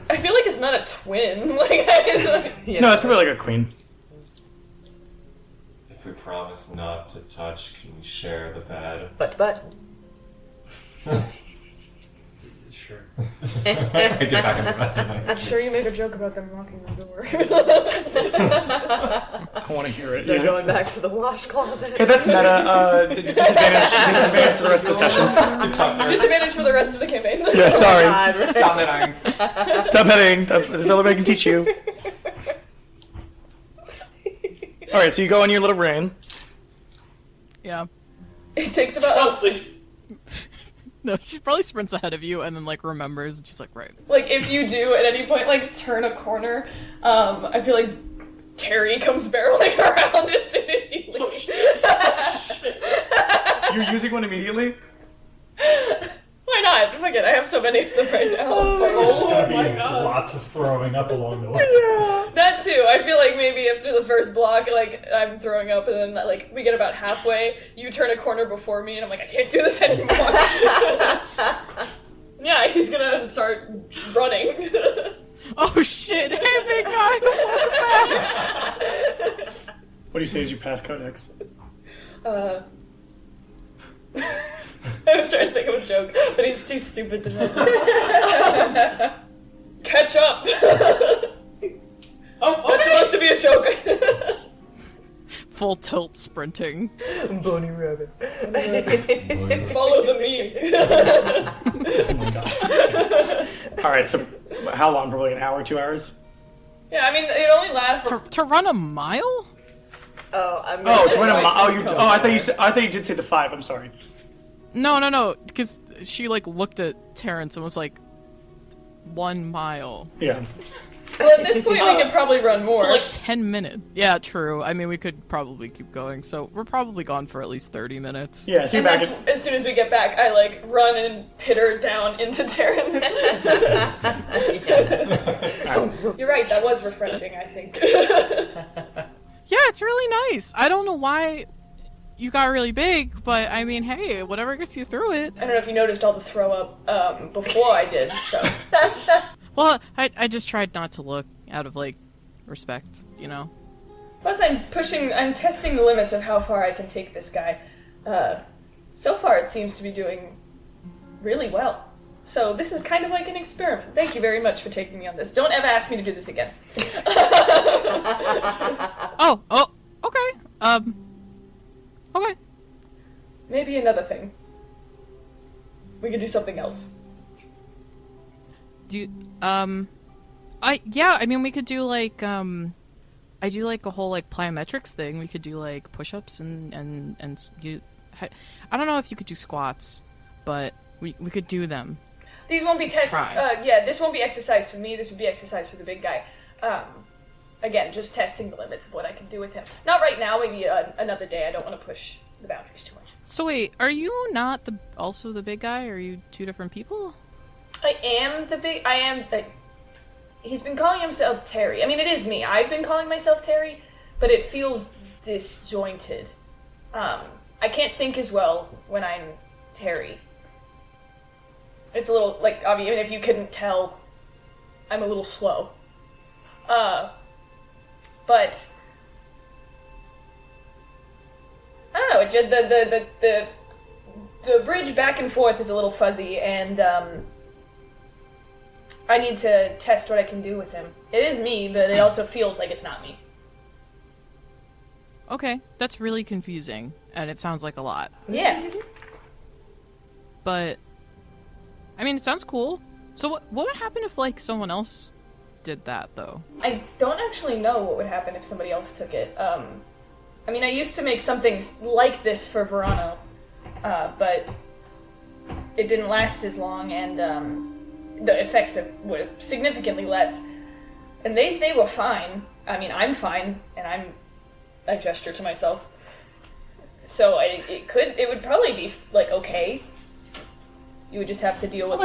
I feel like it's not a twin. No, it's probably like a queen. If we promise not to touch, can we share the bed? But. Sure. I get back in the bed. I'm sure you make a joke about them locking the door. I want to hear it. They're Yeah. going back to the wash closet. Hey, that's meta. Disadvantage for the rest of the session. Disadvantage for the rest of the campaign. Yeah, sorry. God. Stop knitting. Stop heading. This is all I can teach you. Alright, so you go on your little rain. Yeah. It takes about No, she probably sprints ahead of you and then like remembers and she's like, right. like if you do at any point like turn a corner, I feel like Terry comes barreling around as soon as you leave. You're using one immediately? Why not? fuck it, I have so many of them right now. There's Oh gonna my be god. lots of throwing up along the way. That too. I feel like maybe after the first block, like, I'm throwing up, and then, like, we get about halfway, you turn a corner before me, and I'm like, I can't do this anymore. Yeah, he's gonna start running. Oh shit! Hey, big guy! What do you say as you pass Codex? I was trying to think of a joke, but he's too stupid to know. Catch up! Oh, That's okay. supposed to be a joke. Full tilt sprinting. Bony rabbit. Follow the meme. Oh my god. Alright, so how long? Probably an hour, 2 hours? Yeah, I mean, it only lasts. To run a mile? Oh, I'm Oh, gonna... to run a mile. Oh, I thought you did say the 5. I'm sorry. No. Because she like looked at Terrence and was like, 1 mile. Yeah. Well, at this point, we could probably run more. So like 10 minutes. Yeah, true. I mean, we could probably keep going. So we're probably gone for at least 30 minutes. Yeah, so you're and back that's, at... as soon as we get back, I like run and pitter down into Terrence. You're right, that was refreshing, I think. Yeah, it's really nice. I don't know why you got really big, but I mean, hey, whatever gets you through it. I don't know if you noticed all the throw up before I did, so. Well, I just tried not to look out of, like, respect, you know? Plus, I'm testing the limits of how far I can take this guy. So far, it seems to be doing really well. So this is kind of like an experiment. Thank you very much for taking me on this. Don't ever ask me to do this again. Oh, okay. Okay. Maybe another thing. We could do something else. I mean, we could do, like, I do, like, a whole, like, plyometrics thing. We could do, like, push-ups and I don't know if you could do squats, but we could do them. These won't be tests. This won't be exercise for me. This would be exercise for the big guy. Again, just testing the limits of what I can do with him. Not right now. Maybe another day. I don't want to push the boundaries too much. So wait, are you not also the big guy? Or are you two different people? I am. He's been calling himself Terry. I mean, it is me. I've been calling myself Terry, but it feels disjointed. I can't think as well when I'm Terry. It's a little, like, even if you couldn't tell, I'm a little slow. But I don't know, just the bridge back and forth is a little fuzzy, and I need to test what I can do with him. It is me, but it also feels like it's not me. Okay, that's really confusing, and it sounds like a lot. Yeah. But I mean, it sounds cool. So what would happen if, like, someone else did that, though? I don't actually know what would happen if somebody else took it. I mean, I used to make something like this for Verano, but it didn't last as long, and the effects were significantly less. And they were fine. I mean, I'm fine, and I gesture to myself. So it would probably be, like, okay. You would just have to deal with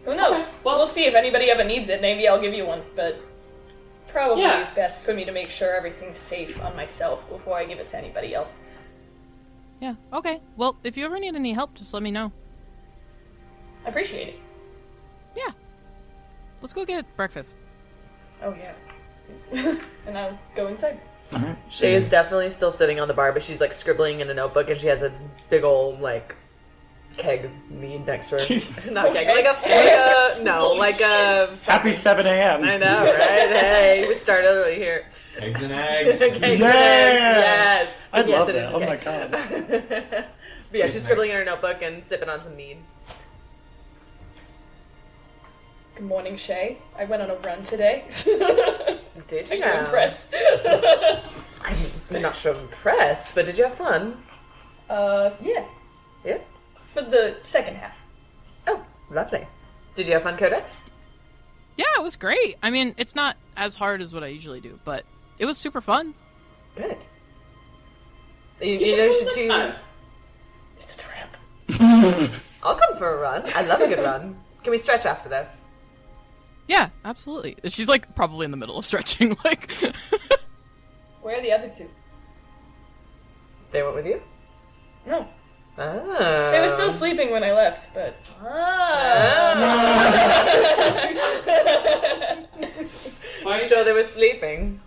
Who knows? Okay, well- We'll see if anybody ever needs it. Maybe I'll give you one, but probably best for me to make sure everything's safe on myself before I give it to anybody else. Yeah, okay. Well, if you ever need any help, just let me know. I appreciate it. Yeah. Let's go get breakfast. Oh, yeah. And I'll go inside. Alright. She is definitely still sitting on the bar, but she's like scribbling in a notebook, and she has a big old like keg of mead next to her. Jesus. Not keg, like a Happy 7 a.m. I know, right? Hey, we start early here. Eggs and eggs. Eggs and eggs, Yeah! yes. I'd Yes, love it that. is Oh my keg. god. But yeah, she's scribbling in her notebook and sipping on some mead. Good morning, Shay. I went on a run today. Did Are you you now? impressed? I'm not sure I'm impressed, but did you have fun? Yeah. Yeah? For the second half. Oh, lovely. Did you have fun, Codex? Yeah, it was great. I mean, it's not as hard as what I usually do, but it was super fun. Good. You know, I'll come for a run. I love a good run. Can we stretch after this? Yeah, absolutely. She's like probably in the middle of stretching. Like, Where are the other two? They went with you? No. Oh. They were still sleeping when I left, but... You sure they were sleeping?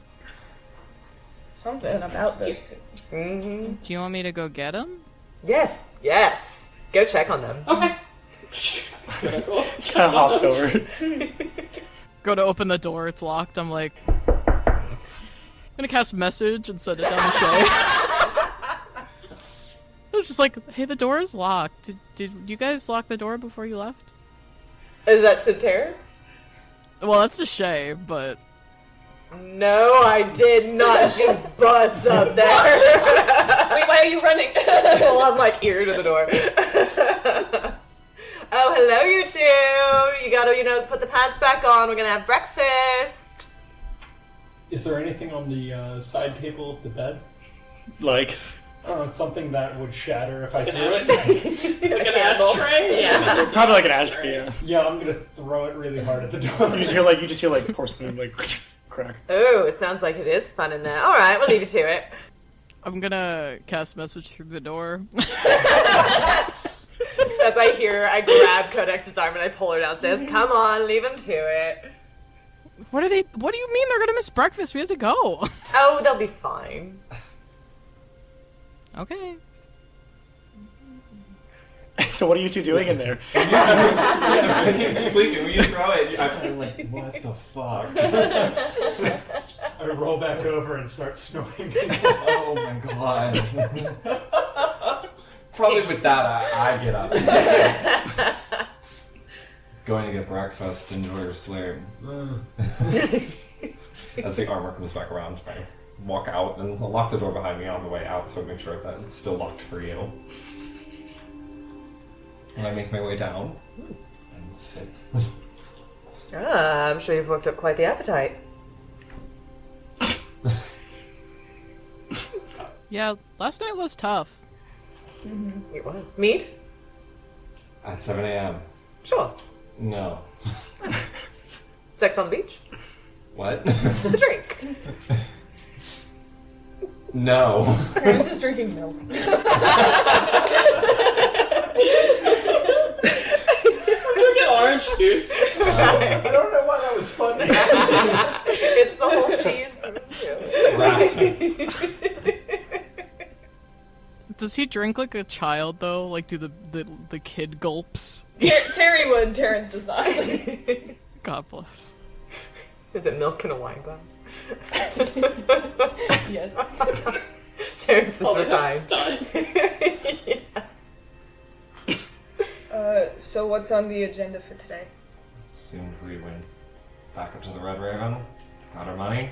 Something about those two. Mm-hmm. do you want me to go get him? Yes. Go check on them. Okay. Kind of hops over. Go to open the door, it's locked. I'm like, I'm gonna cast message and send it down to Shay. I was just like, hey, the door is locked. Did you guys lock the door before you left? Is that to Terrence? Well, that's to Shay, but No, I did not. She busts up there. Wait, why are you running? Well, I'm like ear to the door. Oh, hello, you two. You gotta, put the pants back on. We're gonna have breakfast. Is there anything on the side table of the bed? Like, Something that would shatter if I An threw it? Like an ashtray? Yeah. probably like an ashtray, yeah. Yeah, I'm gonna throw it really hard at the door. You just hear like porcelain, like, crack. Oh, it sounds like it is fun in there. All right, we'll leave you to it. I'm gonna cast message through the door. As I grab Codex's arm and I pull her downstairs. Come on, leave him to it. What do you mean they're gonna miss breakfast? We have to go. Oh, they'll be fine. Okay. So what are you two doing in there? Sleeping, when you throw it, I'm like, what the fuck? I roll back over and start snoring. Oh my god. Probably with that, I get up. Going to get breakfast, enjoy your sleep. As the armor comes back around, I walk out and lock the door behind me on the way out so I make sure that it's still locked for you. And I make my way down and sit. I'm sure you've worked up quite the appetite. Yeah, last night was tough. Mm-hmm. It was. Meat? At 7 a.m. Sure. No. Sex on the beach? What? A drink. No. Terrence is drinking milk. Get orange juice. I don't know why that was funny. It's the whole cheese. Does he drink like a child though? Like do the kid gulps? Terry would, Terrence does not. God bless. Is it milk in a wine glass? Yes. Terrence is All the revived. time. So what's on the agenda for today? Assumed we went back up to the Red Raven, got our money.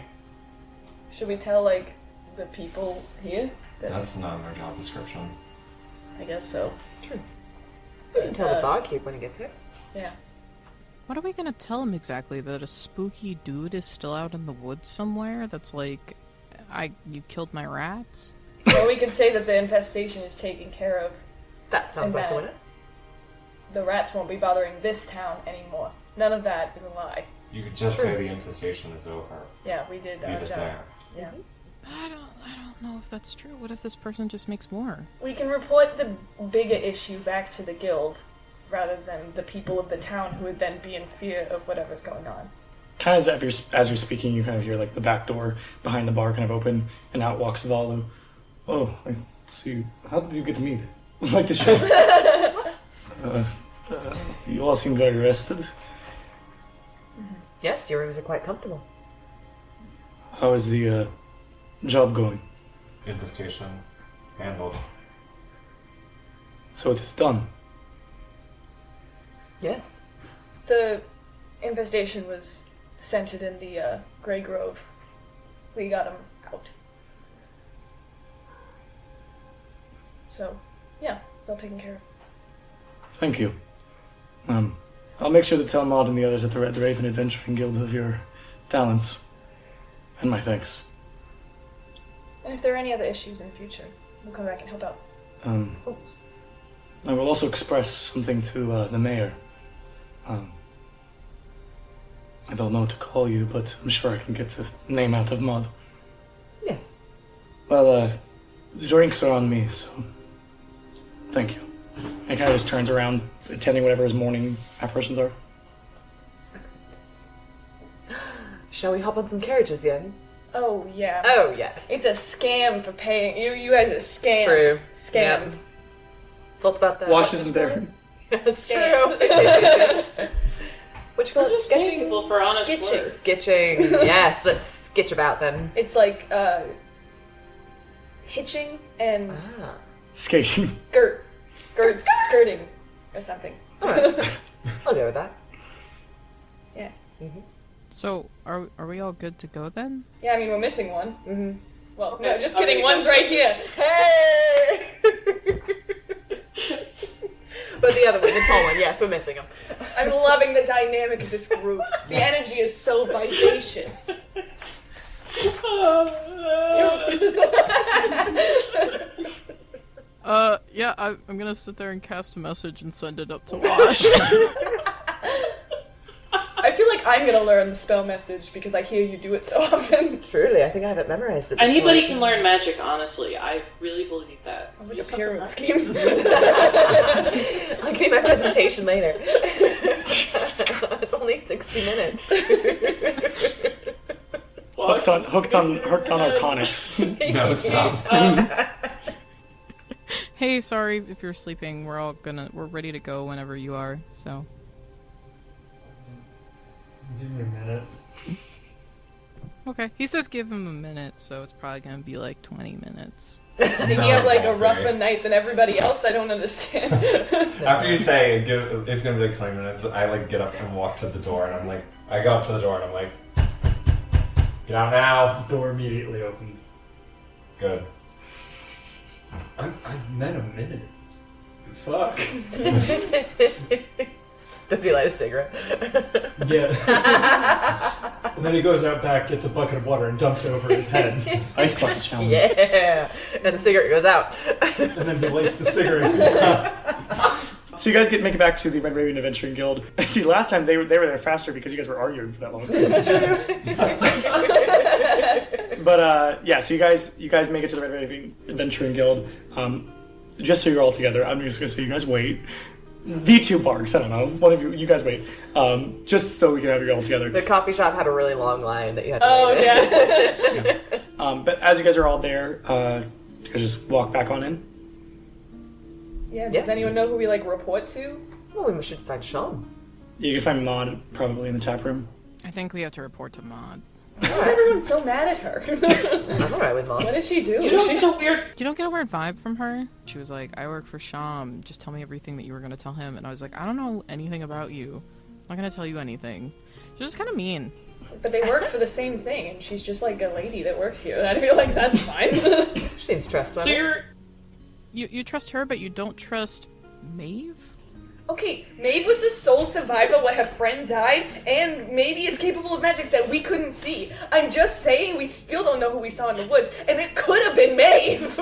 Should we tell, like, the people here? That That's not in our job description. I guess so. We can tell the barkeep when he gets here. Yeah. What are we gonna tell him exactly? That a spooky dude is still out in the woods somewhere? That's like, you killed my rats? Or we could say that the infestation is taken care of. That sounds like the winner. The rats won't be bothering this town anymore. None of that is a lie. You could just say the infestation is over. Yeah, we did our Leave it job. there. Yeah. I don't know if that's true. What if this person just makes more? We can report the bigger issue back to the guild, rather than the people of the town who would then be in fear of whatever's going on. Kind of as you're speaking, you kind of hear like the back door behind the bar kind of open, and out walks Valu. Oh, I see. How did you get to meet? Like the show. You all seem very rested. Yes, your rooms are quite comfortable. How is the job going? Infestation handled. So it is done. Yes. The infestation was centered in the Grey Grove. We got him out. So, yeah, it's all taken care of. Thank you. I'll make sure to tell Maud and the others at the Red Raven Adventuring Guild of your talents. And my thanks. And if there are any other issues in the future, we'll come back and help out. I will also express something to the mayor. I don't know what to call you, but I'm sure I can get the name out of Maud. Yes. Well, the drinks are on me, so thank you. And he kind of just turns around, attending whatever his morning apparitions are. Shall we hop on some carriages then? Oh, yeah. Oh, yes. It's a scam for paying. You guys are scam. True. Scam. Yep. It's all about that. Wash isn't there. That's Scam. true. What you call it? Just pay Sketching? people for honest Sketching. work. Sketching. Yes, let's sketch about then. It's like, hitching and Ah. Skating. skirting or something. Alright. I'll go with that. Yeah. So, are we all good to go then? Yeah, I mean, we're missing one. Mm-hmm. Well, no, just Okay, kidding. One's right here. Hey! But the other one, the tall one, yes, we're missing him. I'm loving the dynamic of this group. The energy is so vivacious. Yeah, I'm gonna sit there and cast a message and send it up to Wash. I feel like I'm gonna learn the spell message because I hear you do it so often. Truly, I think I have it memorized at this Anybody point. can learn magic, honestly. I really believe that. Sounds like a pyramid scheme. I'll give you my presentation later. Jesus Christ. It's only 60 minutes. Hooked on Arconics. No, stop. Hey, sorry if you're sleeping. We're ready to go whenever you are. So. Give me a minute. Okay. He says give him a minute, so it's probably gonna be like 20 minutes. Did you have like a Okay. rougher night than everybody else? I don't understand. After you say it's gonna be like 20 minutes, I like get up and walk to the door, and I'm like, I go up to the door and I'm like, get out now. The door immediately opens. Good. I meant a minute. Fuck. Does he light a cigarette? Yeah. And then he goes out back, gets a bucket of water, and dumps it over his head. Ice bucket challenge. Yeah. And the cigarette goes out. And then he lights the cigarette. So you guys make it back to the Red Raven Adventuring Guild. See, last time they were there faster because you guys were arguing for that long. But yeah, so you guys make it to the Red Raven Adventuring Guild. Just so you're all together, I'm just gonna say you guys wait. The two barks, I don't know. One of you guys wait. Just so we can have you all together. The coffee shop had a really long line that you had to Oh, wait in. yeah. But as you guys are all there, you guys just walk back on in. Yeah, does Yes. anyone know who we like report to? Well, we should find Sean. You can find Maud probably in the tap room. I think we have to report to Maud. Why is everyone so mad at her? I'm alright with Mom. What did she do? You know what's so weird? You don't get a weird vibe from her? She was like, I work for Sham. Just tell me everything that you were going to tell him. And I was like, I don't know anything about you. I'm not going to tell you anything. She was kind of mean. But they work for the same thing, and she's just like a lady that works here. I feel like that's fine. She seems So trustworthy. You trust her, but you don't trust Maeve? Okay, Maeve was the sole survivor when her friend died, and maybe is capable of magics that we couldn't see. I'm just saying we still don't know who we saw in the woods, and it could have been Maeve!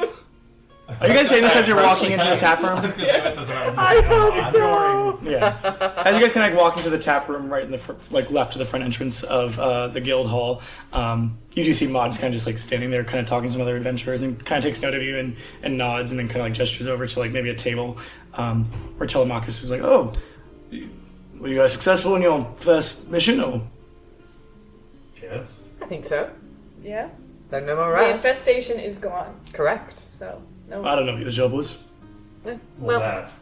Are you guys saying this as you're walking into the tap room? I was gonna say what this about. I hope so. Yeah. As you guys kind of walk into the tap room, right in the left to the front entrance of the guild hall, you do see Maud kind of just like standing there, kind of talking to some other adventurers, and kind of takes note of you and nods, and then kind of like gestures over to like maybe a table where Telemachus is like, "Oh, were you guys successful in your first mission?" Or Yes. I think so. Yeah? There are no more The rats. infestation is gone, Correct. so no I don't know what your job was. Well, that.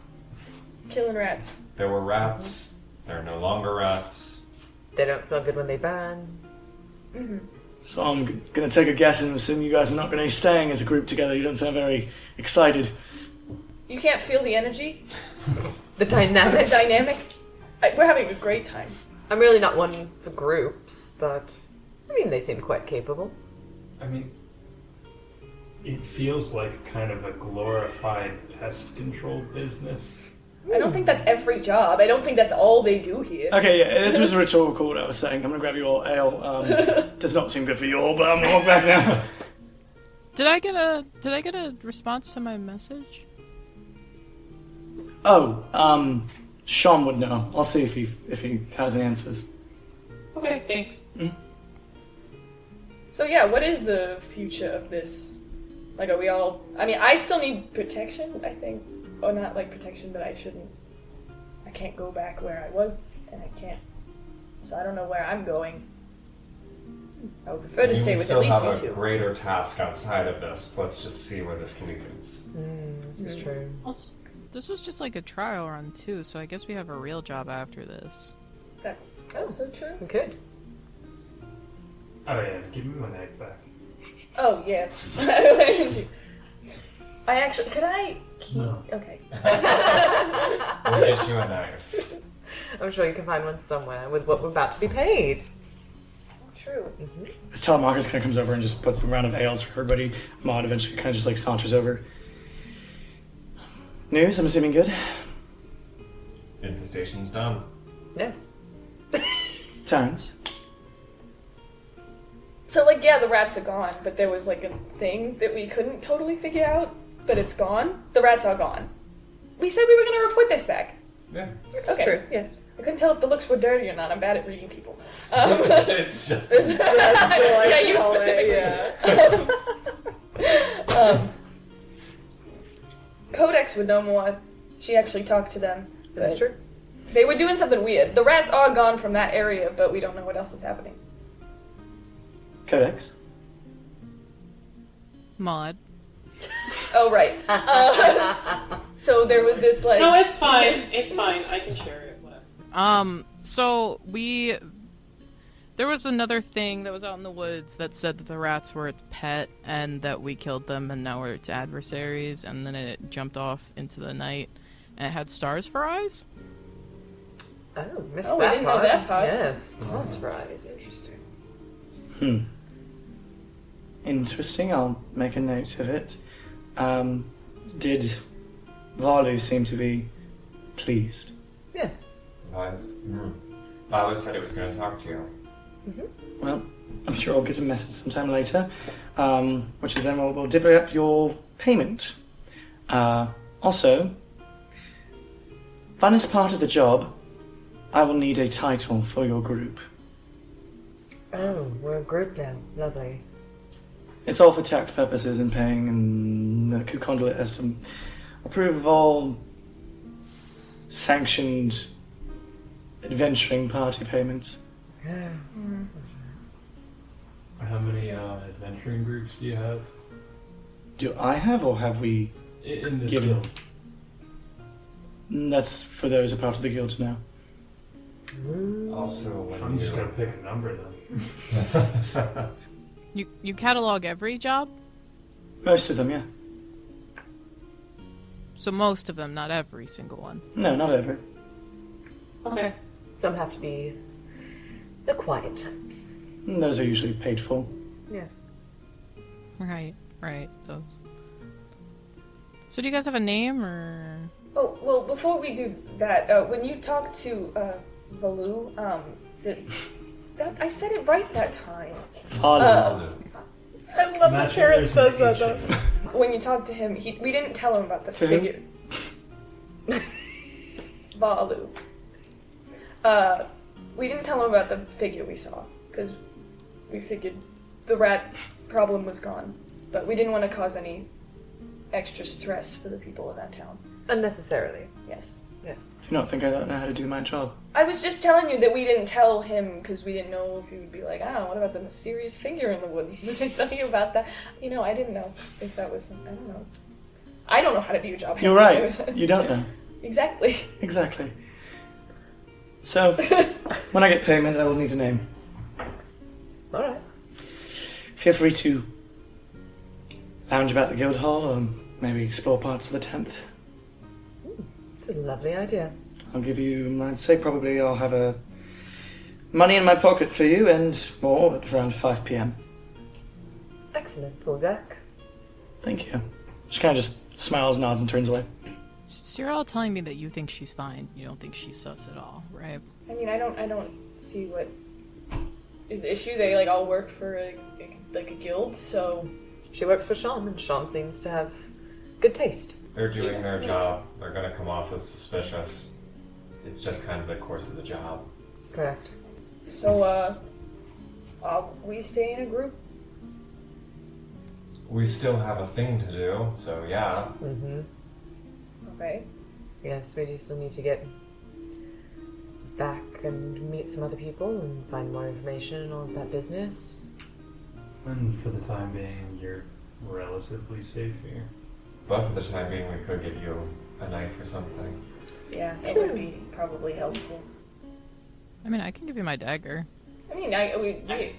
killing rats. There were rats. There are no longer rats. They don't smell good when they burn. So I'm gonna take a guess and assume you guys are not gonna be staying as a group together. You don't sound very excited. You can't feel the energy? The The dynamic. dynamic? We're having a great time. I'm really not one for groups, but I mean, they seem quite capable. I mean, it feels like kind of a glorified pest control business. I don't think that's every job. I don't think that's all they do here. Okay, yeah, this was rhetorical what I was saying. I'm gonna grab you all ale. Does not seem good for you all, but I'm gonna walk back now. Did I get a response to my message? Oh, Sean would know. I'll see if he has any answers. Okay, thanks. So yeah, what is the future of this? Like, are we all... I mean, I still need protection, I think. Or not, like, protection, but I can't go back where I was, and I can't... So I don't know where I'm going. I would prefer to stay with at We still have least you a two. greater task outside of this. Let's just see where this leads. This is true. Also, this was just like a trial run too, so I guess we have a real job after this. That's also true. We could. Oh yeah, give me my knife back. Oh, yeah. I actually... Could I keep... No. Okay. We'll get you a knife. I'm sure you can find one somewhere with what we're about to be paid. True. As Telemarcus kind of comes over and just puts a round of ales for everybody, Maud eventually kind of just like saunters over. News, I'm assuming good? Infestation's done. Yes. Terrence? So, like, yeah, the rats are gone, but there was, like, a thing that we couldn't totally figure out, but it's gone. The rats are gone. We said we were going to report this back. Yeah. That's true, yes. I couldn't tell if the looks were dirty or not. I'm bad at reading people. It's just... Yeah, you specifically. Yeah. Codex would know more. She actually talked to them. This is true. They were doing something weird. The rats are gone from that area, but we don't know what else is happening. Codex? Maud. Oh, right. So there was this, like... No, it's fine. It's fine. I can share it with. So there was another thing that was out in the woods that said that the rats were its pet and that we killed them and now we're its adversaries, and then it jumped off into the night and it had stars for eyes. Oh, missed Oh, we that didn't know part. that part. Yes, stars fries. Interesting. Interesting, I'll make a note of it. Did Valu seem to be pleased? Yes. Violet said it was going to talk to you. Well, I'm sure I'll get a message sometime later, which is then we'll divvy up your payment. Also, funnest part of the job, I will need a title for your group. Oh, we're a group now. Lovely. It's all for tax purposes and paying, and the conduit has to approve of all sanctioned adventuring party payments. How many adventuring groups do you have? Do I have, or have we In this given? guild? That's for those a part of the guild to know. Also, when I'm just you... gonna pick a number then. You catalog every job? Most of them, yeah. So most of them, not every single one. No, not every. Okay. Some have to be the quiet types. And those are usually paid for. Yes. Right, those. So do you guys have a name, or...? Oh, well, before we do that, when you talk to, Baloo, I said it right that time. Valu. I love that Terrence says that though. When you talked to him, we didn't tell him about the To who? figure. Baloo. We didn't tell him about the figure we saw, because we figured the rat problem was gone. But we didn't want to cause any extra stress for the people in that town. Unnecessarily. Yes. Yes. Do you not think I don't know how to do my job? I was just telling you that we didn't tell him because we didn't know if he would be like, what about the mysterious figure in the woods? Did I tell you about that? You know, I didn't know if that was I don't know. I don't know how to do your job. You're right. You don't know. Exactly. Exactly. So, when I get payment, I will need a name. Alright. Feel free to lounge about the guild hall or maybe explore parts of the 10th. It's a lovely idea. I'll give you, I'd say probably I'll have a money in my pocket for you and more at around 5 p.m. Excellent, Polgak. Thank you. She kind of just smiles, nods, and turns away. So you're all telling me that you think she's fine. You don't think she's sus at all, right? I mean, I don't see what is the issue. They all work for a guild, so She works for Sean, and Sean seems to have good taste. They're doing their job. They're gonna come off as suspicious. It's just kind of the course of the job. Correct. So, we stay in a group? We still have a thing to do, so yeah. Mm-hmm. Okay. Yes, we do still need to get back and meet some other people and find more information and all of that business. And for the time being, you're relatively safe here. But for the time being, we could get you a knife or something. Yeah, that would be probably helpful. I mean, I can give you my dagger. I mean,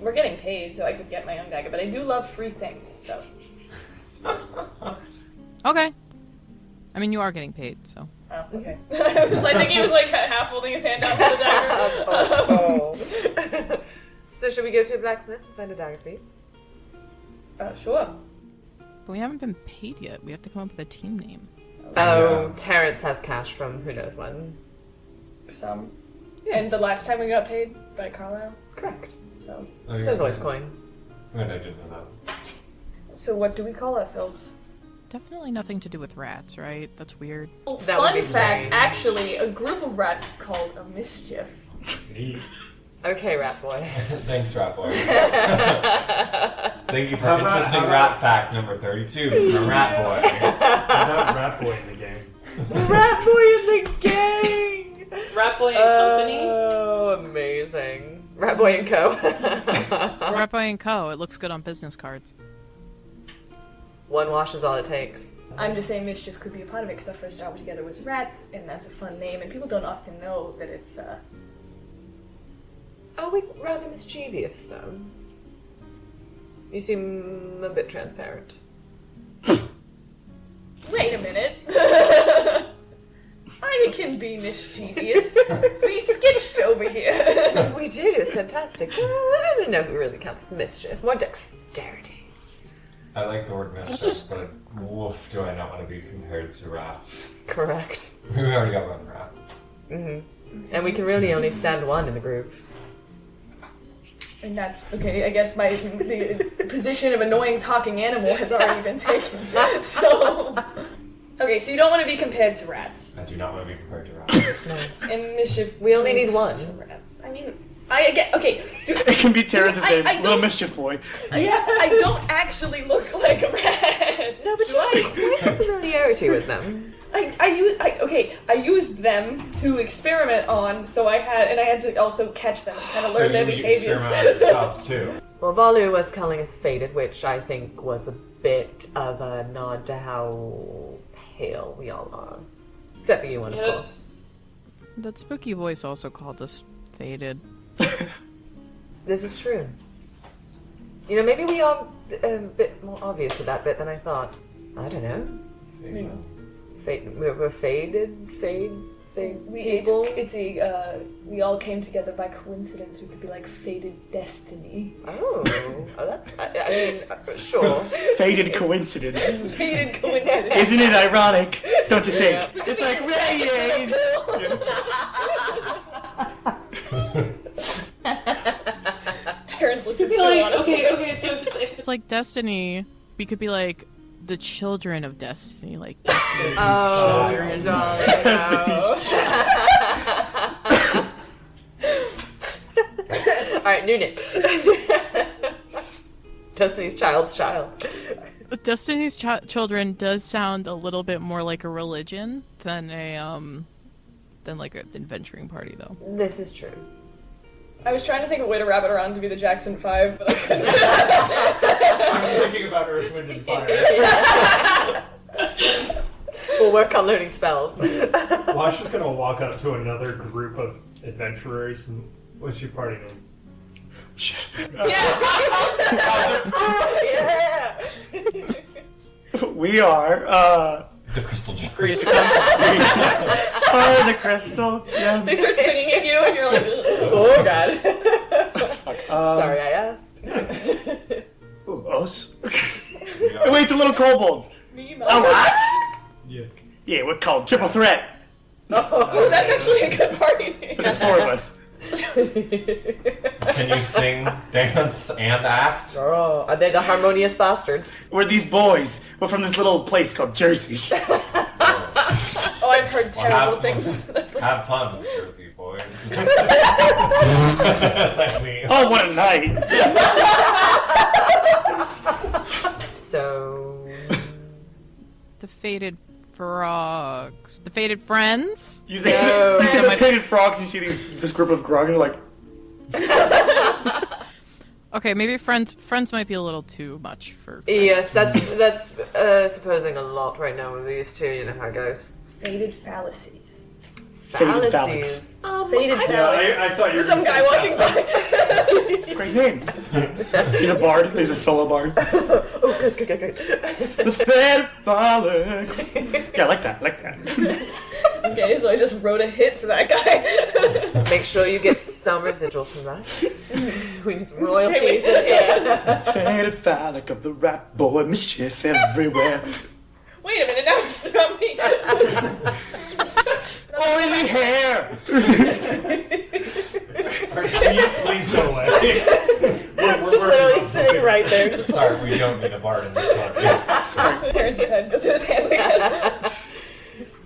we're getting paid, so I could get my own dagger, but I do love free things, so. Okay. I mean, you are getting paid, so. Oh, okay. I think he was like half holding his hand out for the dagger. So should we go to a blacksmith and find a dagger for you? Sure. But we haven't been paid yet. We have to come up with a team name. Oh, Terrence has cash from who knows when. Some. And the last time we got paid by Carlisle? Correct. So. There's always coin. I didn't know that. So what do we call ourselves? Definitely nothing to do with rats, right? That's weird. Oh, That would fun be fact, strange. actually, a group of rats is called a mischief. Okay, rat boy. Thanks, Rat Boy. Thank you for interesting rat fact number 32 from Rat Boy. Not Rat Boy in the game. Rat boy is a gang! Rat Boy and Company. Oh, amazing. Rat Boy and Co. Rat Boy & Co. It looks good on business cards. One wash is all it takes. I'm just saying mischief could be a part of it because our first job together was rats, and that's a fun name, and people don't often know that it's, Oh, we rather mischievous, though. You seem a bit transparent. Wait a minute. I can be mischievous. We sketched over here. We did, it was fantastic. I don't know who really counts as mischief. More dexterity. I like the word mischief, but woof, do I not want to be compared to rats. Correct. We already got one rat. Mm-hmm. And we can really only stand one in the group. And that's okay. I guess the position of annoying talking animal has already been taken. So, okay, so you don't want to be compared to rats. I do not want to be compared to rats. No. And mischief. We only need leads one. to rats. I mean, I get okay. It can be Terrence's name, I Little don't- Mischief Boy. I don't actually look like a rat. No, but we have familiarity with them. I used them to experiment on, so I had to also catch them and kind of learn their you behaviors. experiment on yourself too. Well, Valu was calling us faded, which I think was a bit of a nod to how pale we all are. Except for you, one, of Yeah. course. That spooky voice also called us faded. This is true. You know, maybe we are a bit more obvious with that bit than I thought. I don't know. We're faded, evil. We all came together by coincidence. We could be like fated destiny. Oh, that's. I mean, sure. Faded coincidence. Fated coincidence. Isn't it ironic? Don't you think? It's like Terrence listens It'd be to like, honest okay, voice. so if It's like Destiny. We could be like the children of Destiny, like Destiny's Oh, children. darling, Destiny's All right, new name. Destiny's child's child. Destiny's children does sound a little bit more like a religion than like an adventuring party, though. This is true. I was trying to think of a way to wrap it around to be the Jackson 5, but I couldn't. I was thinking about Earth, Wind, and Fire. We'll work on learning spells. Wash is gonna walk up to another group of adventurers and what's your party name? Yeah. We are, The crystal gem. are the Crystal Gems. They start singing at you, and you're like, Oh god. Sorry, I asked. Ooh, us? Wait, it's a little kobolds. me, Oh, us? Yeah. Yeah, we're called Triple Threat. Oh, that's actually a good party name. But there's 4 of us. Can you sing, dance, and act? Oh, are they the harmonious bastards? We're these boys. We're from this little place called Jersey. Oh, I've heard Well, terrible things. Have fun, Jersey boys. It's like we. Oh, what a night! So, The Faded Frogs. The Faded Friends? You say, No. you say the faded frogs, you see this group of grog, and you're like, Okay, maybe friends might be a little too much for... yes, that's supposing a lot right now with these two. You know how it goes. Faded fallacies. Faded Fallacies. Faded fallacies. I thought you were There's some guy walking by. it's a great name. He's a bard. He's a solo bard. Oh, good. The faded phallic. Yeah, I like that. Okay, so I just wrote a hit for that guy. Make sure you get some residuals from that. We need some royalties in here. Faded phallic of the rat boy, mischief everywhere. Wait a minute, now it's about me. Oily hair. Please go away. We're Literally sitting right there. Just Sorry, we don't need a bard in this party. Sorry. Terrence's head goes to his hands again.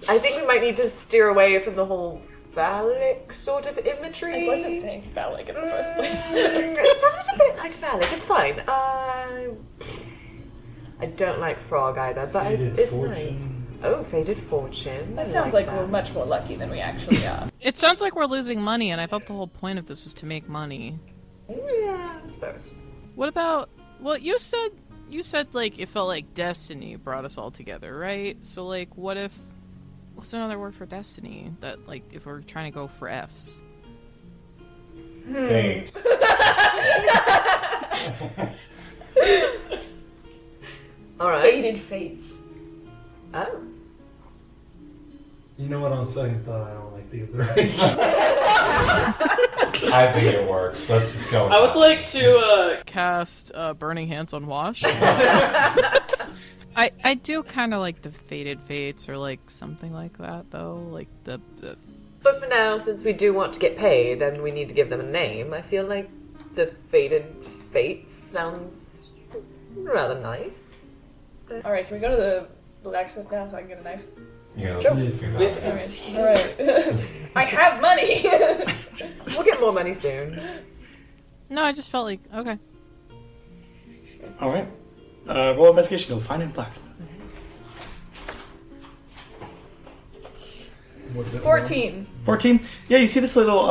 I think we might need to steer away from the whole phallic sort of imagery. I wasn't saying phallic in the first place. It sounded a bit like phallic. It's fine. I don't like frog either, but it's nice. Oh, Faded Fortune. That I sounds like that. we're much more lucky than we actually are. It sounds like we're losing money, and I thought the whole point of this was to make money. Yeah, I suppose. What about... Well, you said, like, it felt like destiny brought us all together, right? So, like, what if... What's another word for destiny? That, like, if we're trying to go for Fs. Fate. All right. Faded fates. Oh. You know what? On second thought, I don't like the I think it works. Let's just go. I would like to, Cast Burning Hands on Wash. I do kind of like the Faded Fates or, like, something like that, though. Like, the But for now, since we do want to get paid and we need to give them a name, I feel like the Faded Fates sounds rather nice. Alright, can we go to the blacksmith now so I can get a knife? Yeah, Sure. let's do that. Alright. I have money! We'll get more money soon. No, I just felt like, okay. All right. Roll investigation. You'll find a blacksmith. What is it? 14. 14. Yeah, you see this little,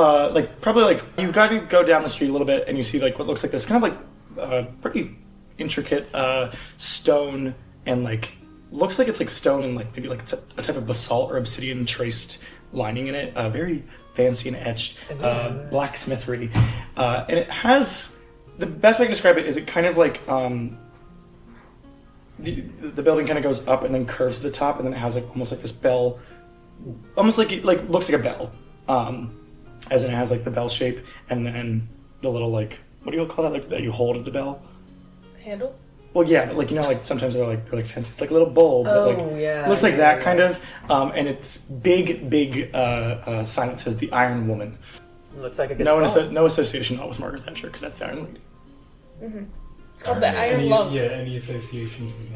probably like you got to go down the street a little bit, and you see like what looks like this kind of like pretty intricate stone, and like looks like it's like stone and like maybe like a type of basalt or obsidian traced lining in it. Very fancy and etched blacksmithery, and it has the best way I can describe it is it kind of like the building kind of goes up and then curves to the top, and then it has like almost like this bell, almost like it like looks like a bell, as in it has like the bell shape, and then the little like what do you call that, like that you hold at the bell? Handle? Well, yeah, but like you know, like sometimes they're like fancy. It's like a little bowl, but like yeah. it looks like that kind of, and it's big sign that says the Iron Woman. Looks like a good No, spot. no association at all with Margaret Thatcher because that's the Iron Lady. It's called the Iron Any, Lung. yeah, any associations with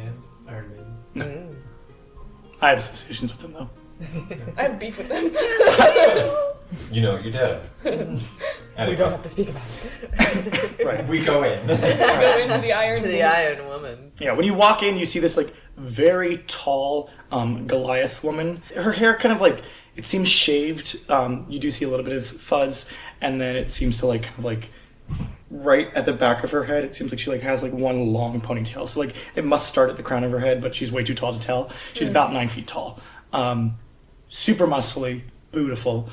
Iron Maiden? I have associations with them though. I have beef with them. You know, you're dead. We don't have to speak about it. Right. We go in. Go into the Iron To the Lung. Iron Woman. Yeah, when you walk in, you see this like very tall Goliath woman. Her hair kind of like it seems shaved. You do see a little bit of fuzz, and then it seems to like kind of like right at the back of her head. It seems like she like has like one long ponytail. So like it must start at the crown of her head, but she's way too tall to tell. She's about 9 feet tall. Super muscly, beautiful.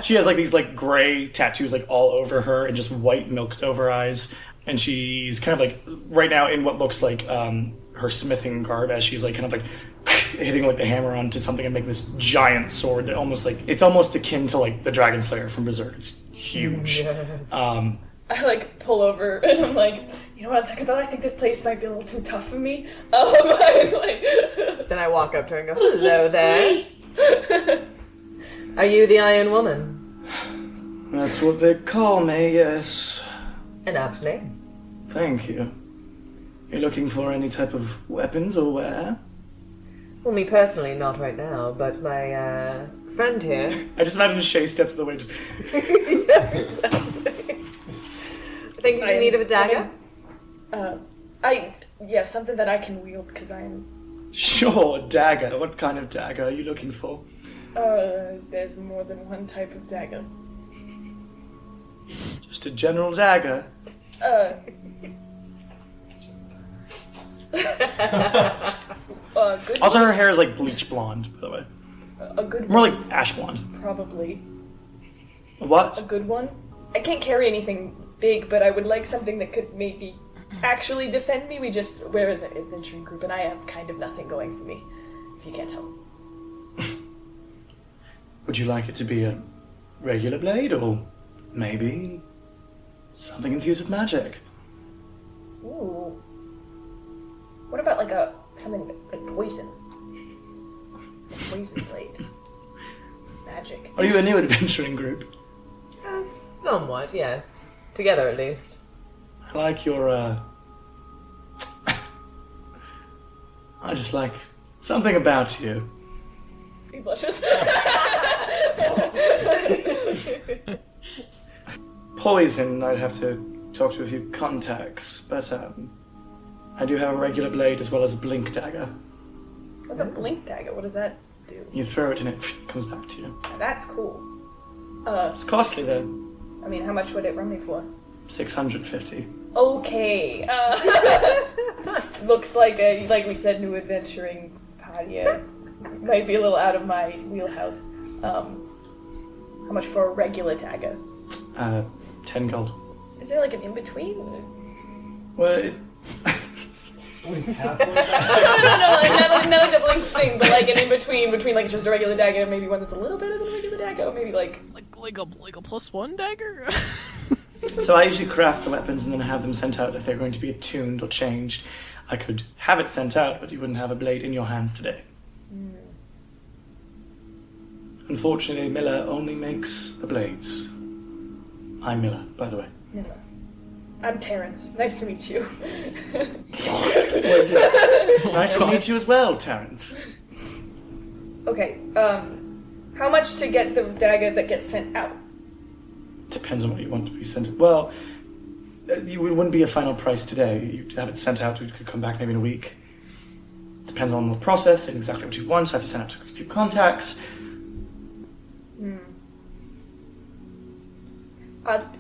She has like these like gray tattoos like all over her and just white milked over eyes, and she's kind of like right now in what looks like her smithing garb as she's like kind of like hitting like the hammer onto something and making this giant sword that almost like it's almost akin to like the Dragon Slayer from Berserk. It's huge. Yes. I like pull over and I'm like, you know what, on second thought, I think this place might be a little too tough for me. I like Then I walk up to her and go, hello there. Are you the Iron Woman? That's what they call me, yes. An apt name. Thank you. You looking for any type of weapons or wear? Well, me personally, not right now, but my friend here. I just imagine Shay steps to the way. Just... Yeah, exactly. I think he's in need of a dagger. Something that I can wield because I'm. Sure, dagger. What kind of dagger are you looking for? There's more than one type of dagger. Just a general dagger. Good Also, one? her hair is like bleach blonde, by the way. A good More one? like ash blonde. Probably. What? A good one? I can't carry anything big, but I would like something that could maybe actually defend me. We're an adventuring group, and I have kind of nothing going for me, if you can't tell. Would you like it to be a regular blade, or maybe something infused with magic? Ooh. What about something like poison? A poison blade. Magic. Are you a new adventuring group? Somewhat, yes. Together, at least. I like your, I just like something about you. He blushes. Poison, I'd have to talk to a few contacts, but, I do have a regular blade as well as a blink dagger. What's a blink dagger? What does that do? You throw it and it comes back to you. That's cool. It's costly though. I mean, how much would it run me for? 650. Okay. Looks like we said, new adventuring party. Might be a little out of my wheelhouse. How much for a regular dagger? 10 gold. Is there like an in between? Well, It's half No, not like the blink thing, but like an in between like just a regular dagger, maybe one that's a little better than a regular dagger, or maybe like a +1 dagger. So I usually craft the weapons and then have them sent out if they're going to be attuned or changed. I could have it sent out, but you wouldn't have a blade in your hands today. Unfortunately, Miller only makes the blades. I'm Miller, by the way. Miller. I'm Terrence. Nice to meet you. Nice to meet you as well, Terrence. Okay. How much to get the dagger that gets sent out? Depends on what you want to be sent. Well, it wouldn't be a final price today. You'd have it sent out. It could come back maybe in a week. Depends on the process and exactly what you want. So I have to send out to a few contacts.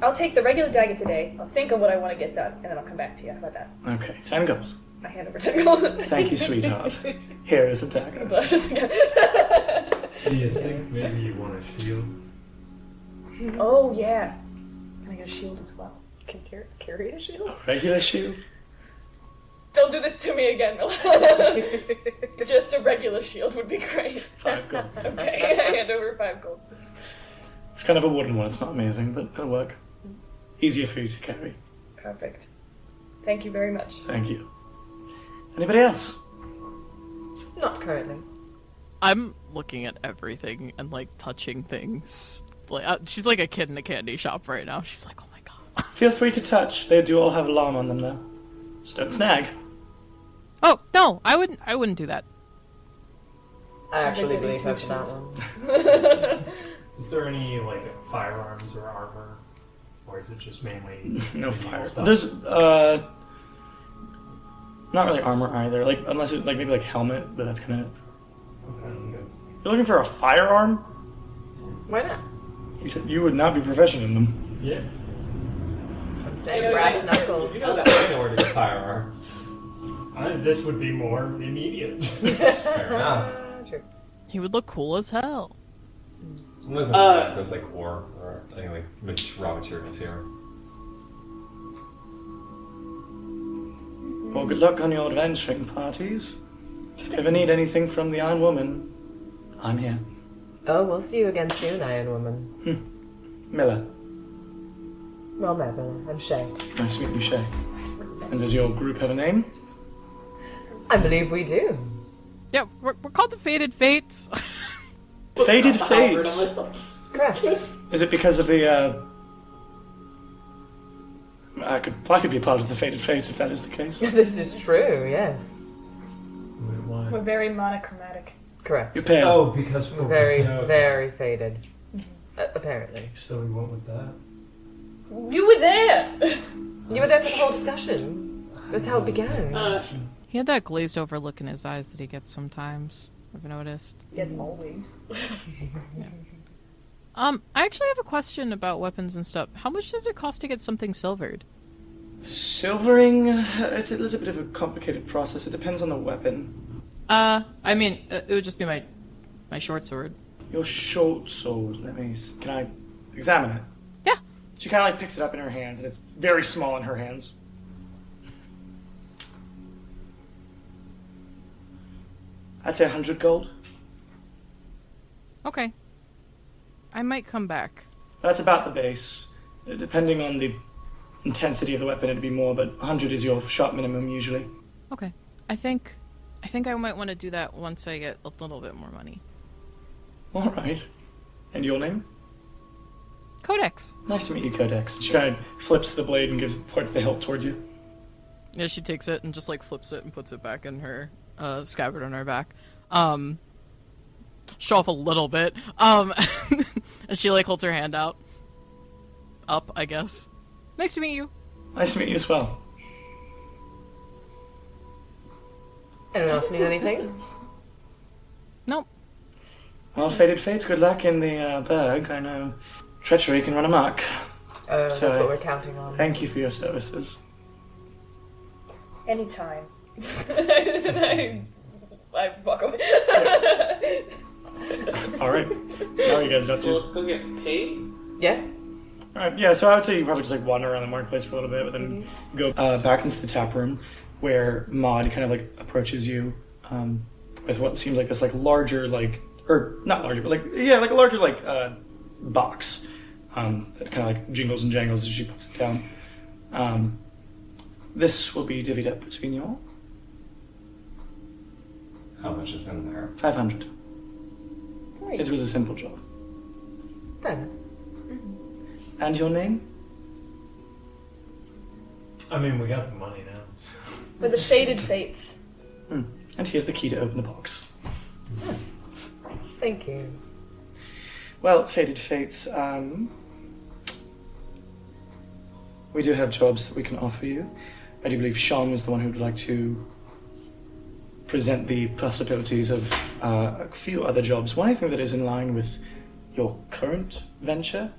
I'll take the regular dagger today. I'll think of what I want to get done, and then I'll come back to you. How about that? Okay, 10 gold. I hand over 10 gold. Thank you, sweetheart. Here is a dagger. Blushes again. Do you think maybe you want a shield? Oh, yeah. Can I get a shield as well? Can Terrence carry a shield? A regular shield? Don't do this to me again, Miller. Just a regular shield would be great. 5 gold. Okay, I hand over 5 gold. It's kind of a wooden one. It's not amazing, but it'll work. Easier for you to carry. Perfect. Thank you very much. Thank you. Anybody else? Not currently. I'm looking at everything and like touching things. Like she's like a kid in a candy shop right now. She's like, oh my god. Feel free to touch. They do all have alarm on them, though. So don't snag. Oh no, I wouldn't do that. I actually believe her for that one. Is there any like firearms or armor, or is it just mainly No medieval fire. stuff? There's not really armor either. Like unless it maybe like helmet, but that's kind of. Okay. You're looking for a firearm? Why not? You would not be proficient in them. Yeah. I'm saying brass knuckles. You know that I know where to get firearms. This would be more immediate. Fair enough. True. He would look cool as hell. I'm looking for if there's like ore or anyway, raw materials here. Well, good luck on your adventuring parties. If you ever need anything from the Iron Woman, I'm here. Oh, we'll see you again soon, Iron Woman. Miller. Well met, Miller. I'm Shay. Nice to meet you, Shay. And does your group have a name? I believe we do. Yeah, we're called the Faded Fates. Faded Fates. Correct. Is it because of the I could be a part of the Fated Fates if that is the case. This is true, yes. Wait, why? We're very monochromatic. Correct. You're pale. Oh, because we're Very, no, very faded. Apparently. So we went with that. You were there! You were there for the whole discussion. That's how it began. He had that glazed over look in his eyes that he gets sometimes. I've noticed. It's always. I actually have a question about weapons and stuff. How much does it cost to get something silvered? Silvering, it's a little bit of a complicated process. It depends on the weapon. I mean, it would just be my short sword. Your short sword, can I examine it? Yeah. She kind of like picks it up in her hands, and it's very small in her hands. I'd say 100 gold. Okay. I might come back. That's about the base. Depending on the intensity of the weapon, it'd be more, but 100 is your shot minimum usually. Okay. I think I might want to do that once I get a little bit more money. All right. And your name? Codex. Nice to meet you, Codex. She kind of flips the blade and points the hilt towards you. Yeah, she takes it and just like flips it and puts it back in her scabbard on her back. Show off a little bit. And she like holds her hand out. Up, I guess. Nice to meet you. Nice to meet you as well. Anyone else need anything? Nope. Well, Fated Fates, good luck in the berg. I know treachery can run amok. That's what we're counting on. Thank you for your services. Anytime. I walk away. Alright. How are you guys up to? Let's go get paid? Yeah. Alright, yeah, so I would say you probably just like wander around the marketplace for a little bit, but then go back into the tap room where Maud kind of like approaches you with what seems like this like larger like, or not larger, but like, yeah, like a larger like box that kind of like jingles and jangles as she puts it down. This will be divvied up between you all. How much is in there? 500. Great. It was a simple job. Fair enough. And your name? I mean, we got the money now. So. For the Fated Fates. And here's the key to open the box. Thank you. Well, Fated Fates, we do have jobs that we can offer you. I do believe Sean is the one who would like to present the possibilities of a few other jobs. One, I think that is in line with your current venture.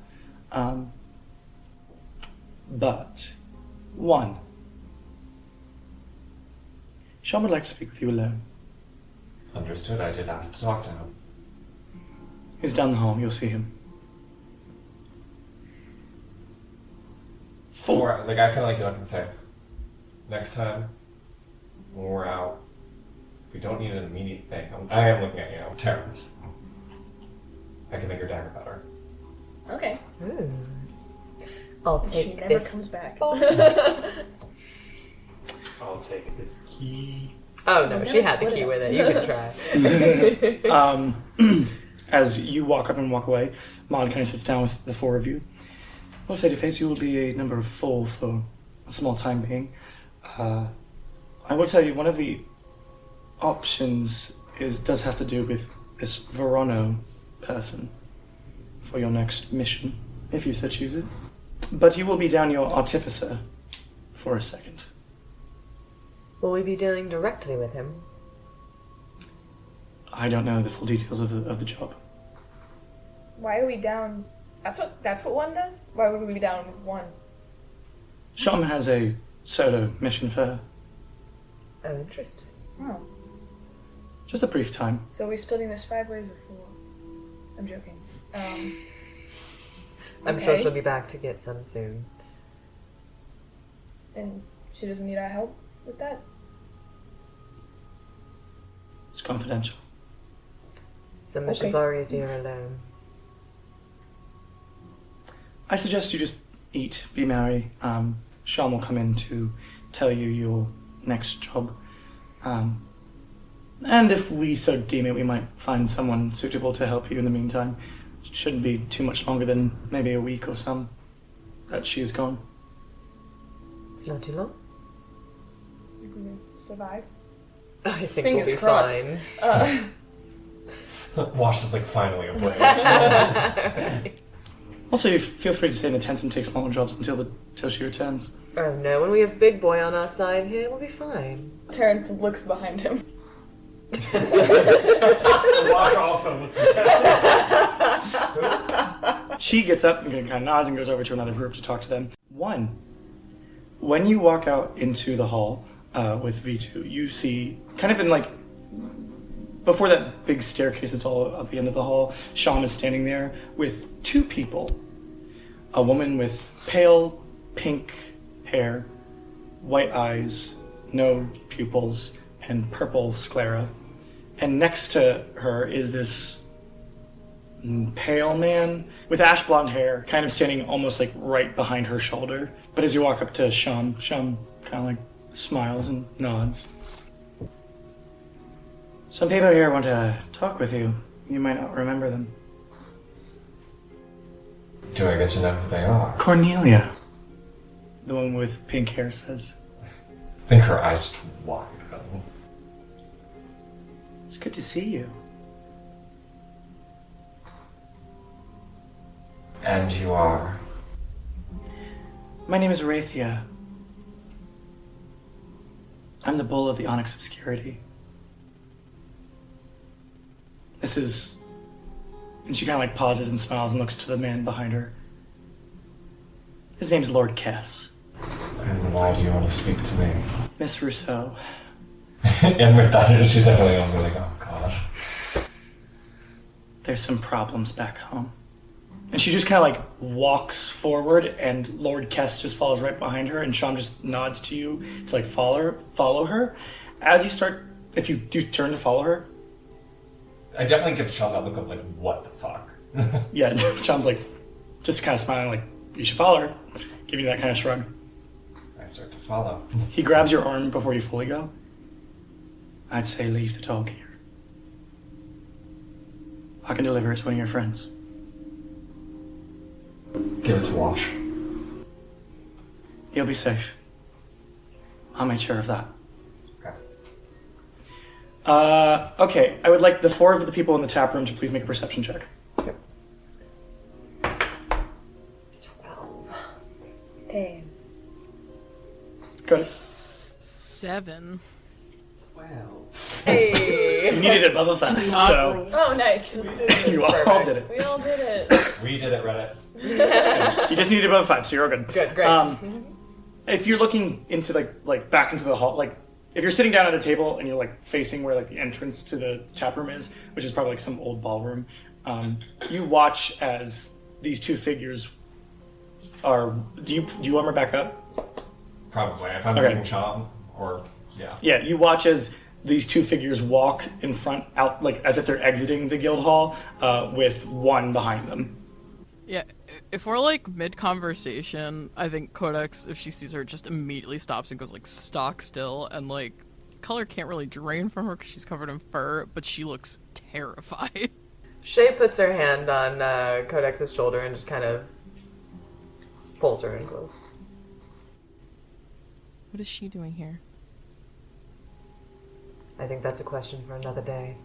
But, one, Sean would like to speak with you alone. Understood. I did ask to talk to him. He's down the hall. You'll see him. Like, I feel like you look and say, next time, when we're out, if we don't need an immediate thing, I am looking at you, Terrence. I can make your dagger better. Okay. Ooh. I'll She take never this. comes back. I'll take this key. Oh no, she had the split key it with it. You can try. As you walk up and walk away, Maud kind of sits down with the four of you. Well, Fated Fates, you will be a number of 4 for a small time being. I will tell you, one of the options does have to do with this Verono person for your next mission, if you so choose it. But you will be down your artificer for a second. Will we be dealing directly with him? I don't know the full details of the job. Why are we down? That's what one does? Why would we be down with one? Sean has a solo mission for her. Oh, interesting. Oh. Just a brief time. So we're splitting this 5 ways or 4? I'm joking. I'm sure Okay. she'll be back to get some soon. And she doesn't need our help with that? It's confidential. Some missions Okay. are easier alone. I suggest you just eat, be merry. Sean will come in to tell you your next job. And if we so deem it, we might find someone suitable to help you in the meantime. It shouldn't be too much longer than maybe a week or some that she's gone. It's not too long. You're gonna survive. I think Fingers we'll be crossed. fine. Wash is like finally a break. Also, you feel free to stay in the tent and take smaller jobs until she returns. Oh no, when we have Big Boy on our side here, we'll be fine. Terrence looks behind him. Wash also looks at She gets up and kind of nods and goes over to another group to talk to them. One, when you walk out into the hall with V2, you see kind of in like before that big staircase that's all at the end of the hall, Sean is standing there with two people. A woman with pale pink hair, white eyes, no pupils, and purple sclera. And next to her is this pale man with ash blonde hair, kind of standing almost like right behind her shoulder. But as you walk up to Sean kind of like smiles and nods. Some people here want to talk with you. You might not remember them. Do I get to know who they are? Cornelia, the one with pink hair says. I think her eyes just wide open. It's good to see you. And you are? My name is Arathia. I'm the bull of the Onyx Obscurity. This is... And she kind of like pauses and smiles and looks to the man behind her. His name's Lord Kess. And why do you want to speak to me? Miss Rousseau. And with that, she's definitely gonna be like, oh god. There's some problems back home. And she just kind of like walks forward and Lord Kess just follows right behind her and Sean just nods to you to like follow her. As you start, if you do turn to follow her. I definitely give Sean that look of like, what the fuck? Yeah, Sean's like, just kind of smiling like, you should follow her. Giving you that kind of shrug. I start to follow. He grabs your arm before you fully go. I'd say leave the dog here. I can deliver it to one of your friends. Give it to Wash. You'll be safe. I'll make sure of that. Okay, I would like the four of the people in the tap room to please make a perception check. 12. Damn. Go ahead. 7. Wow. Hey! You needed it above a 5, so Oh, nice. you all did it. We all did it. We did it, Reddit. You just needed above a 5, so you're all good. Good, great. If you're looking into like back into the hall, like if you're sitting down at a table and you're like facing where like the entrance to the tap room is, which is probably like some old ballroom, you watch as these two figures are. Do you armor back up? Probably. If I'm Okay. reading Sean, or yeah. Yeah, you watch as these two figures walk in front, out like as if they're exiting the guild hall, with one behind them. Yeah, if we're like mid-conversation, I think Codex, if she sees her, just immediately stops and goes like stock still, and like color can't really drain from her because she's covered in fur, but she looks terrified. Shay puts her hand on Codex's shoulder and just kind of pulls her in close. What is she doing here? I think that's a question for another day.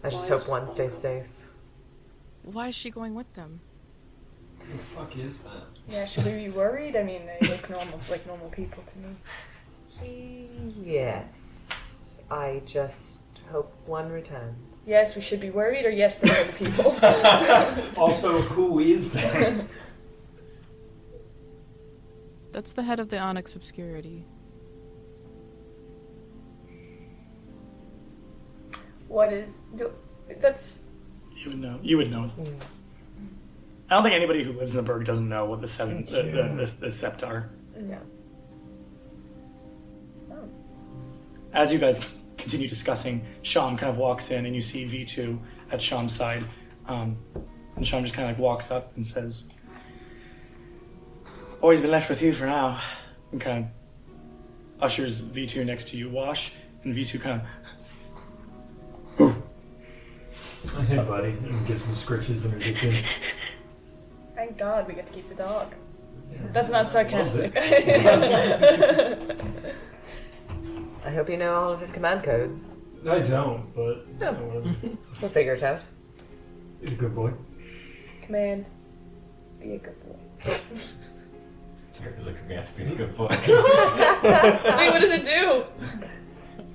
I just hope one stays safe. Why is she going with them? Who the fuck is that? Yeah, should we be worried? I mean, they look normal, like normal people to me. Yes. I just hope one returns. Yes, we should be worried, or yes, they're normal people. Also, who is that? That's the head of the Onyx Obscurity. What is... That's... You would know. You would know. I don't think anybody who lives in the Burg doesn't know what the sept are. Yeah. Oh. As you guys continue discussing, Sham kind of walks in and you see V2 at Sham's side. And Sham just kind of like walks up and says, "Always been left with you for now." And kind of ushers V2 next to you, Wash. And V2 kind of... Hey, buddy. And get some scritches in her dick. Thank God we get to keep the dog. That's not sarcastic. I hope you know all of his command codes. I don't, but Yeah. whatever. We'll figure it out. He's a good boy. Command. Be a good boy. It's like a command to be a good boy. Wait, what does it do?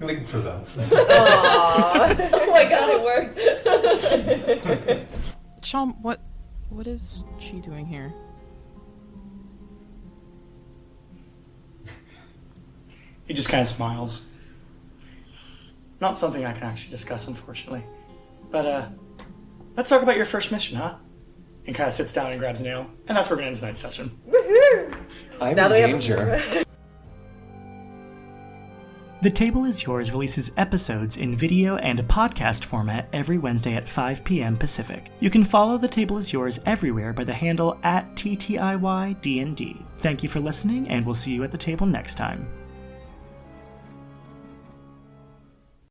Link presents. Aww. Oh my god, it worked. Sean, what is she doing here? He just kind of smiles. Not something I can actually discuss, unfortunately. But, let's talk about your first mission, huh? And kind of sits down and grabs a nail. And that's where we're going to end tonight's session. I'm Now in they have- danger. The Table is Yours releases episodes in video and podcast format every Wednesday at 5 p.m. Pacific. You can follow The Table is Yours everywhere by the handle @TTIYDND. Thank you for listening, and we'll see you at the table next time.